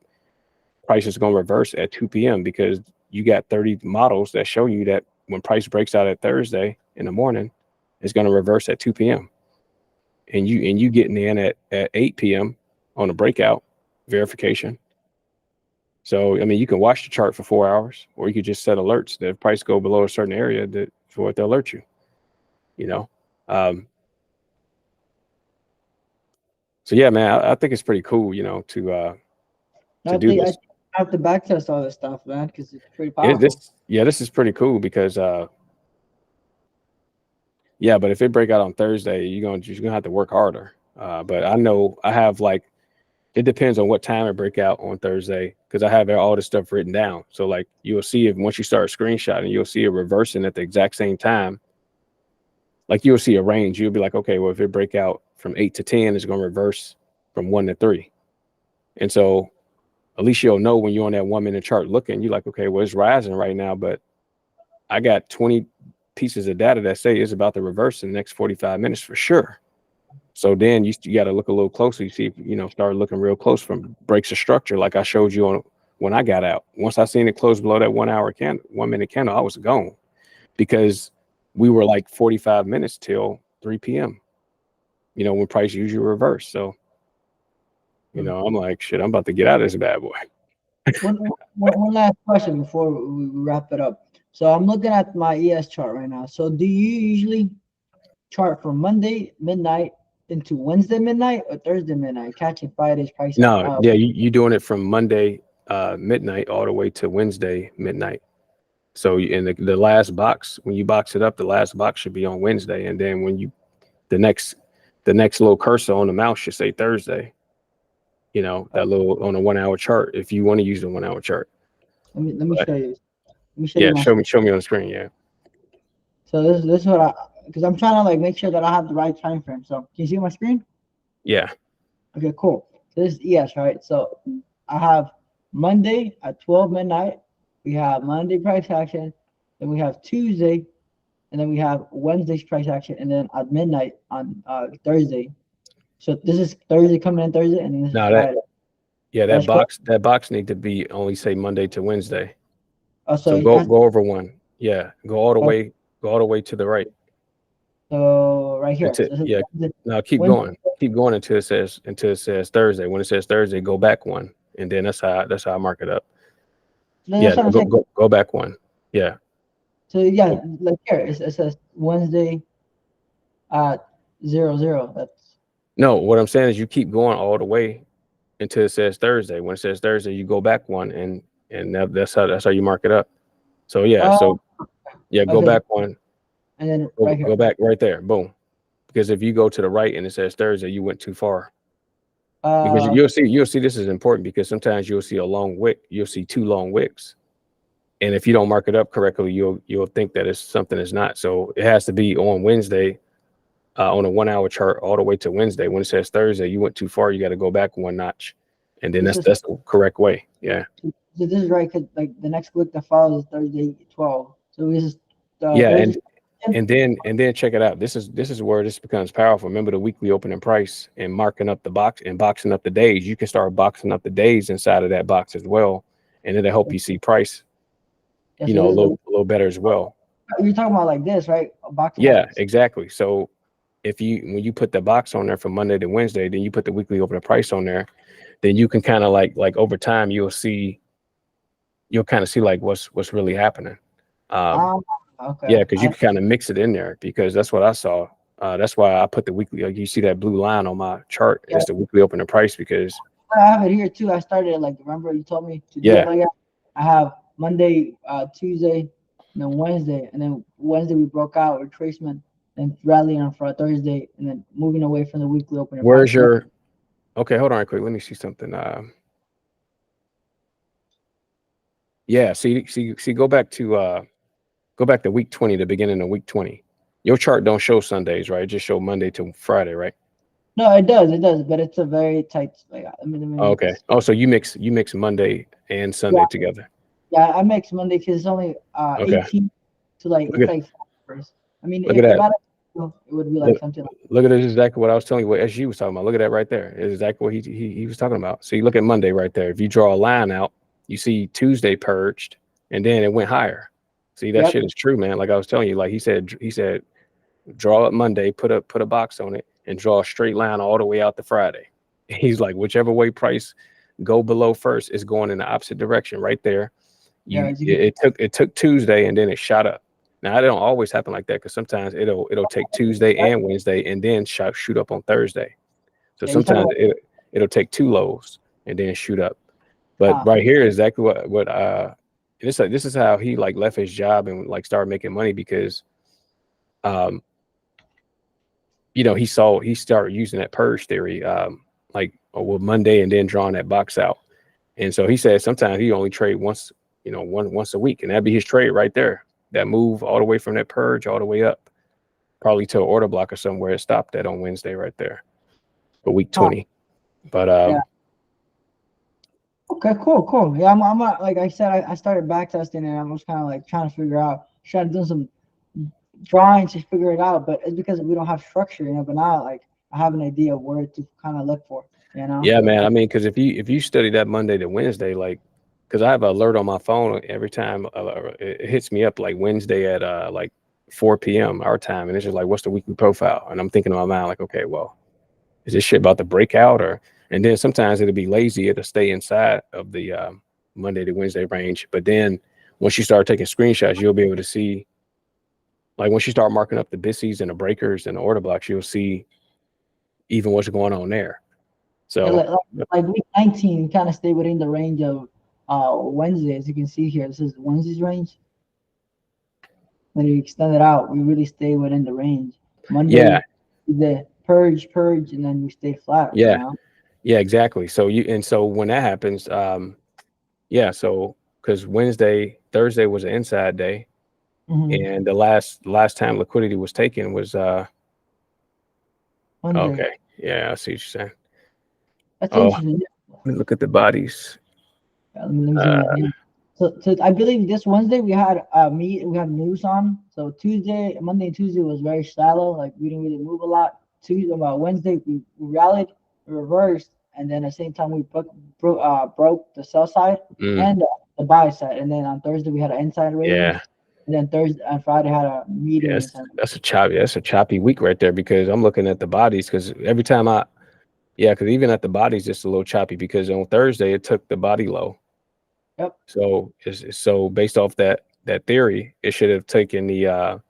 price is gonna reverse at 2 p.m. because you got 30 models that show you that when price breaks out at Thursday in the morning, it's gonna reverse at 2 p.m. And you getting in at 8 p.m. on a breakout verification. So, I mean, you can watch the chart for 4 hours, or you could just set alerts that if price go below a certain area, that for it to alert you, So yeah, man, I think it's pretty cool, to do this. I have to back test all this stuff, man, because it's pretty powerful. This is pretty cool, because yeah, but if it break out on Thursday, you're gonna have to work harder. But I know I have, like, it depends on what time it break out on Thursday, because I have all this stuff written down. So like you'll see it once you start screenshotting, you'll see it reversing at the exact same time. Like you'll see a range. You'll be like, okay, well, if it break out from 8 to 10, it's gonna reverse from 1 to 3. And so at least you'll know when you're on that 1 minute chart looking, you're like, okay, well, it's rising right now, but I got 20 pieces of data that say it's about to reverse in the next 45 minutes for sure. So then you got to look a little closer. You see, start looking real close from breaks of structure, like I showed you on when I got out. Once I seen it close below that 1 hour candle, 1 minute candle, I was gone, because we were like 45 minutes till 3 p.m. you know, when price usually reverse. So, you know, I'm like, shit, I'm about to get out of this bad boy. One last question before we wrap it up. So I'm looking at my ES chart right now. So do you usually chart from Monday midnight into Wednesday midnight or Thursday midnight, catching Friday's price? No, yeah, you doing it from Monday midnight all the way to Wednesday midnight. So in the last box, when you box it up, the last box should be on Wednesday, and then when you the next little cursor on the mouse should say Thursday. You know, that little on a 1 hour chart, if you want to use the 1 hour chart. Let me show you. Let me show Yeah, you show me on the screen. Yeah. So this is what because I'm trying to like make sure that I have the right time frame. So can you see my screen? Yeah. Okay, cool. So this is ES, right? So I have Monday at 12 midnight. We have Monday price action. Then we have Tuesday, and then we have Wednesday's price action, and then at midnight on Thursday. So this is Thursday coming in Thursday, and then this is Friday. That box need to be only say Monday to Wednesday. Oh, so go over one. Yeah, go all the way to the right. So right here. That's it. So yeah. Now keep going until it says Thursday. When it says Thursday, go back one, and then that's how I mark it up. Yeah, go back one. Yeah. So yeah, like here it says Wednesday at 00. That's no. What I'm saying is you keep going all the way until it says Thursday. When it says Thursday, you go back one, and that's how you mark it up. So yeah, go back one, and then go back right there. Boom. Because if you go to the right and it says Thursday, you went too far. Because you'll see this is important because sometimes you'll see a long wick, you'll see two long wicks. And if you don't mark it up correctly, you'll think that it's something it's not. So it has to be on Wednesday, on a 1 hour chart all the way to Wednesday. When it says Thursday, you went too far, you got to go back one notch. And then that's the correct way. Yeah. So this is right, because like the next week that follows is Thursday 12. So we just and then check it out. This is where this becomes powerful. Remember the weekly opening price and marking up the box and boxing up the days. You can start boxing up the days inside of that box as well, and it'll help you see price, a little better as well. You're talking about like this, right? A box. Yeah, exactly. So when you put the box on there from Monday to Wednesday, then you put the weekly opening price on there, then you can kind of like over time you'll kind of see like what's really happening. Okay. Yeah, because you can kind of mix it in there, because that's what I saw. That's why I put the weekly. Like you see that blue line on my chart. Yeah. It's the weekly opening price because I have it here too. I started like, remember you told me to do it like that? I have Monday, Tuesday, and then Wednesday, and then Wednesday we broke out retracement and rallying on for Thursday, and then moving away from the weekly opening. Where's your? Okay, hold on real quick. Let me see something. Yeah, see. Go back to week 20, the beginning of week 20. Your chart don't show Sundays, right? It just show Monday to Friday, right? No, it does, but it's a very tight. Like, okay. Oh, so you mix Monday and Sunday together. Yeah, I mix Monday because it's only 18 to like it's like first. I mean, look at that. It would be like something. Look at this, exactly what I was telling you. What SG was talking about. Look at that right there. It's exactly what he was talking about. So you look at Monday right there. If you draw a line out, you see Tuesday purged, and then it went higher. See, that shit is true, man. Like I was telling you, like he said, draw up Monday, put a box on it, and draw a straight line all the way out to Friday. He's like, whichever way price go below first is going in the opposite direction right there. It took Tuesday and then it shot up. Now it don't always happen like that, because sometimes it'll take Tuesday and Wednesday and then shoot up on Thursday. So sometimes it'll take two lows and then shoot up. But right here is exactly what this is how he like left his job and like started making money, because he started using that purge theory like with Monday and then drawing that box out. And so he said sometimes he only trade once a week, and that'd be his trade right there. That move all the way from that purge all the way up, probably to an order block or somewhere. It stopped that on Wednesday right there for week 20. But okay, cool. Yeah, I'm like I said, I started back testing, and I was kind of like trying to do some drawings to figure it out. But it's because we don't have structure, But now like I have an idea of where to kind of look for, Yeah, man. I mean, because if you study that Monday to Wednesday, like, because I have an alert on my phone every time it hits me up like Wednesday at like 4 p.m. our time, and it's just like, what's the weekly profile? And I'm thinking in my mind like, okay, well, is this shit about to break out? Or and then sometimes it'll be lazy, it'll stay inside of the Monday to Wednesday range. But then once you start taking screenshots, you'll be able to see, like once you start marking up the BISIs and the breakers and the order blocks, you'll see even what's going on there. So like week 19 kind of stay within the range of Wednesday, as you can see here. This is Wednesday's range. When you extend it out, we really stay within the range. Monday, the purge, and then we stay flat. Yeah, you know? Yeah, exactly. So so when that happens, so because Thursday was an inside day, and the last time liquidity was taken was Wednesday. Okay, yeah, I see what you're saying. That's interesting. Let me look at the bodies. Yeah, let me zoom in. So I believe this Wednesday we had we had news on. So Monday and Tuesday was very shallow. Like we didn't really move a lot. Wednesday we rallied, reversed, and then at the same time we broke the sell side and the buy side. And then on Thursday we had an inside range. Yeah. And then Thursday and Friday had a medium. Yes, that's a choppy week right there, because I'm looking at the bodies, because every time because even at the bodies it's a little choppy, because on Thursday it took the body low. Yep. So based off that theory, it should have taken the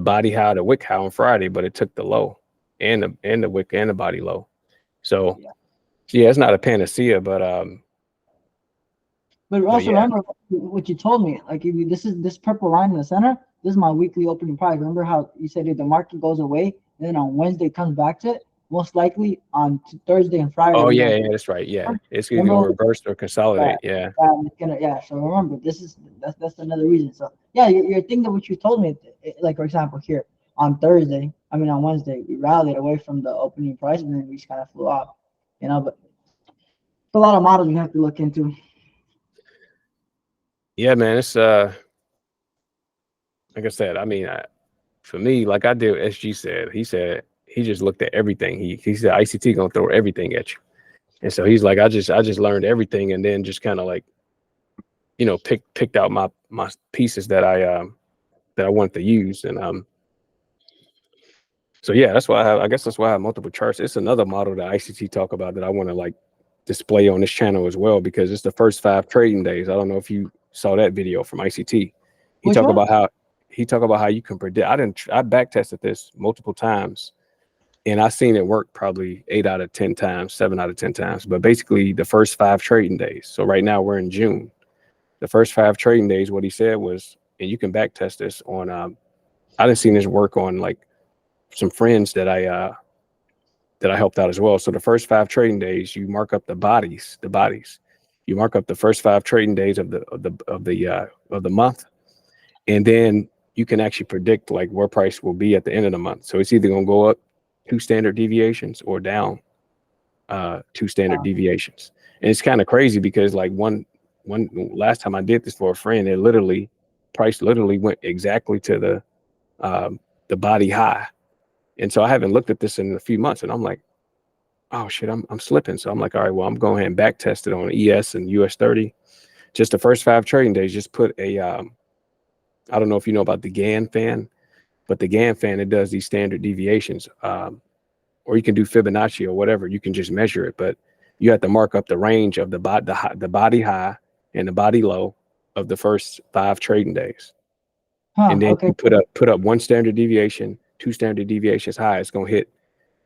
body high, the wick high on Friday, but it took the low and the wick and the body low. So yeah, it's not a panacea, but also remember what you told me. Like if this purple line in the center, this is my weekly opening price. Remember how you said if the market goes away and then on Wednesday it comes back to it, most likely on Thursday and Friday. Oh yeah, that's right. Yeah, it's either gonna reverse or consolidate. So remember, that's another reason. So yeah, your thing that what you told me, like for example here on Wednesday, we rallied away from the opening price and then we just kind of flew off. But a lot of models you have to look into. Yeah, man, it's like I said. For me, like I did, SG said. He said he just looked at everything. He said ICT gonna throw everything at you, and so he's like, I just learned everything, and then just kind of like, picked out my pieces that I wanted to use, and so yeah, that's why I guess that's why I have multiple charts. It's another model that ICT talk about that I want to like display on this channel as well, because it's the first 5 trading days. I don't know if you saw that video from ICT. He talk about how you can predict. I back tested this multiple times, and I seen it work probably 8 out of 10 times, 7 out of 10 times. But basically the first 5 trading days. So right now we're in June. The first 5 trading days, what he said was, and you can back test this on, I done seen this work on like some friends that I helped out as well. So the first 5 trading days, you mark up the bodies. You mark up the first 5 trading days of the month, and then you can actually predict like where price will be at the end of the month. So it's either gonna go up 2 standard deviations or down 2 standard deviations. And it's kind of crazy because like one last time I did this for a friend, price literally went exactly to the body high. And so I haven't looked at this in a few months, and I'm like, oh shit, I'm slipping. So I'm like, all right, well, I'm going ahead and back test it on ES and US 30. Just the first 5 trading days, just put a I don't know if you know about the GAN fan, but the GAN fan, it does these standard deviations, or you can do Fibonacci or whatever. You can just measure it, but you have to mark up the range of the body high and the body low of the first 5 trading days. And then you put up 1 standard deviation, 2 standard deviations high. It's going to hit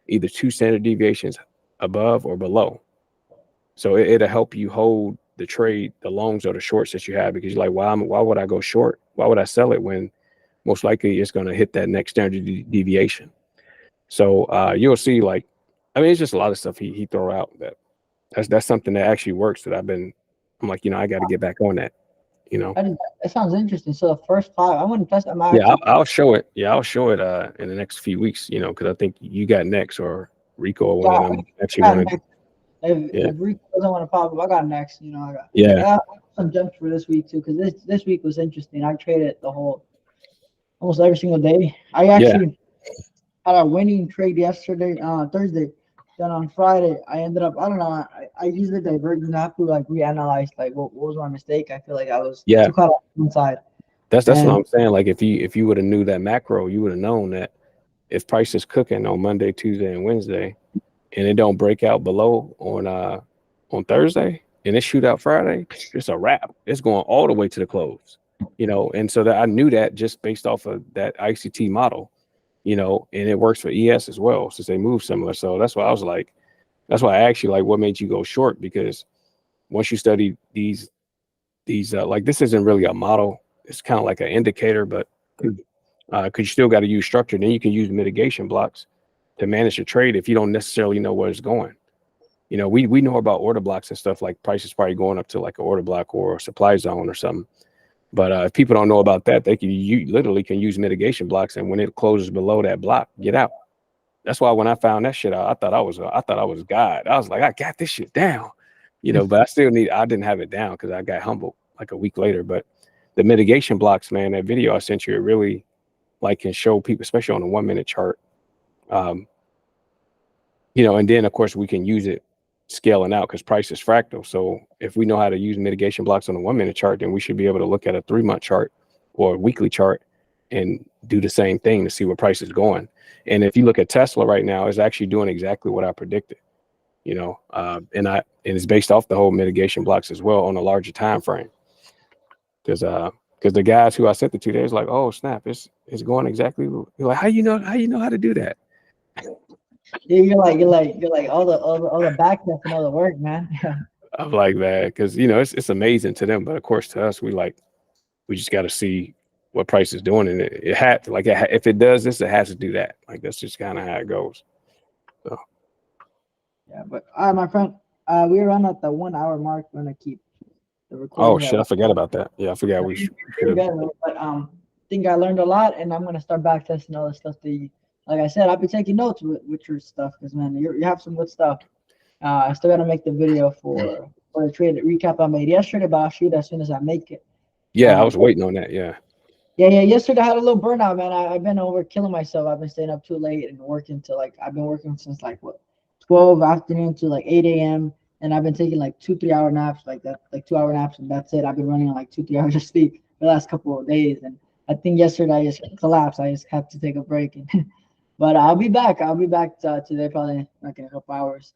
either 2 standard deviations above or below. So it'll help you hold the trade, the longs or the shorts that you have, because you're like, why would I go short? Why would I sell it when most likely it's going to hit that next standard deviation? So you'll see, like, it's just a lot of stuff he throw out that's something that actually works that I'm like, I got to get back on that. That sounds interesting. So the first 5, I want to test them. I'll show it. Yeah, I'll show it in the next few weeks. Because I think you got next, or Rico, or one of them actually want to. If Rico doesn't want to pop up, I got next. I got some jumps for this week too, because this week was interesting. I traded almost every single day. I actually had a winning trade yesterday, Thursday. Then on Friday, I ended up, I don't know, I used the divergence. I have to like reanalyze like what was my mistake. I feel like I was too caught up inside. That's what I'm saying. Like if you would have knew that macro, you would have known that if price is cooking on Monday, Tuesday, and Wednesday, and it don't break out below on Thursday, and it shoot out Friday, it's a wrap. It's going all the way to the close, and so that I knew that just based off of that ICT model, and it works for ES as well since they move similar. So that's why I was like, that's why I asked you, like, what made you go short? Because once you study these like, this isn't really a model, it's kind of like an indicator, but because you still got to use structure, then you can use mitigation blocks to manage your trade if you don't necessarily know where it's going. We know about order blocks and stuff, like prices probably going up to like an order block or a supply zone or something. But if people don't know about that, you literally can use mitigation blocks, and when it closes below that block, get out. That's why when I found that shit out, I thought I was God. I was like, I got this shit down, but I didn't have it down because I got humbled like a week later. But the mitigation blocks, man, that video I sent you, it really like can show people, especially on a 1 minute chart. And then of course we can use it scaling out because price is fractal. So if we know how to use mitigation blocks on a 1 minute chart, then we should be able to look at a 3 month chart or a weekly chart and do the same thing to see where price is going. And if you look at Tesla right now, it's actually doing exactly what I predicted, and it's based off the whole mitigation blocks as well on a larger time frame. Because the guys who I sent it to, they was like, oh snap, it's going exactly. You're like, how you know how to do that? Yeah, you're like all the back stuff and all the work, man. I'm like, man, because it's amazing to them, but of course to us, we just got to see what price is doing, and it had to, like, if it does this, it has to do that. Like, that's just kind of how it goes. So yeah, but all right, my friend, we're around at the 1 hour mark. We're gonna keep the recording. Oh shit, I forgot about that. Yeah, I forgot we should. But I think I learned a lot, and I'm gonna start back testing all the stuff that you. Like I said, I've been taking notes with your stuff because, man, you have some good stuff. I still got to make the video for the trade recap I made yesterday, but I'll shoot as soon as I make it. Yeah, I was waiting on that. Yeah. Yeah. Yesterday I had a little burnout, man. I've been over killing myself. I've been staying up too late and working till I've been working since 12 afternoon to 8 a.m. And I've been taking 2-3 hour naps, like that, 2 hour naps, and that's it. I've been running on 2-3 hours of sleep the last couple of days, and I think yesterday I just collapsed. I just had to take a break. But I'll be back. I'll be back today, probably in a couple hours,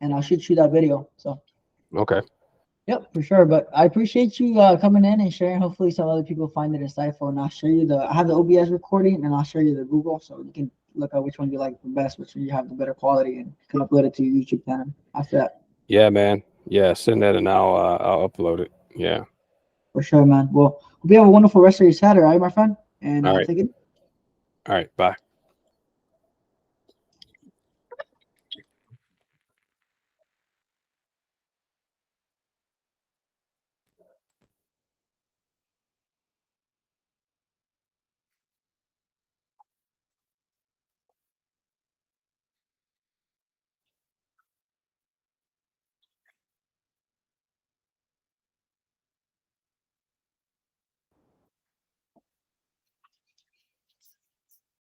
and I'll shoot you that video. So. Okay. Yep, for sure. But I appreciate you coming in and sharing. Hopefully, some other people find it insightful. And I'll show you I have the OBS recording, and I'll show you the Google, so you can look at which one you like the best, which one you have the better quality, and you can upload it to your YouTube channel after that. Yeah, man. Yeah, send that, and I'll upload it. Yeah. For sure, man. Well, hope you have a wonderful rest of your Saturday, all right, my friend? And all right. take it. All right. Bye.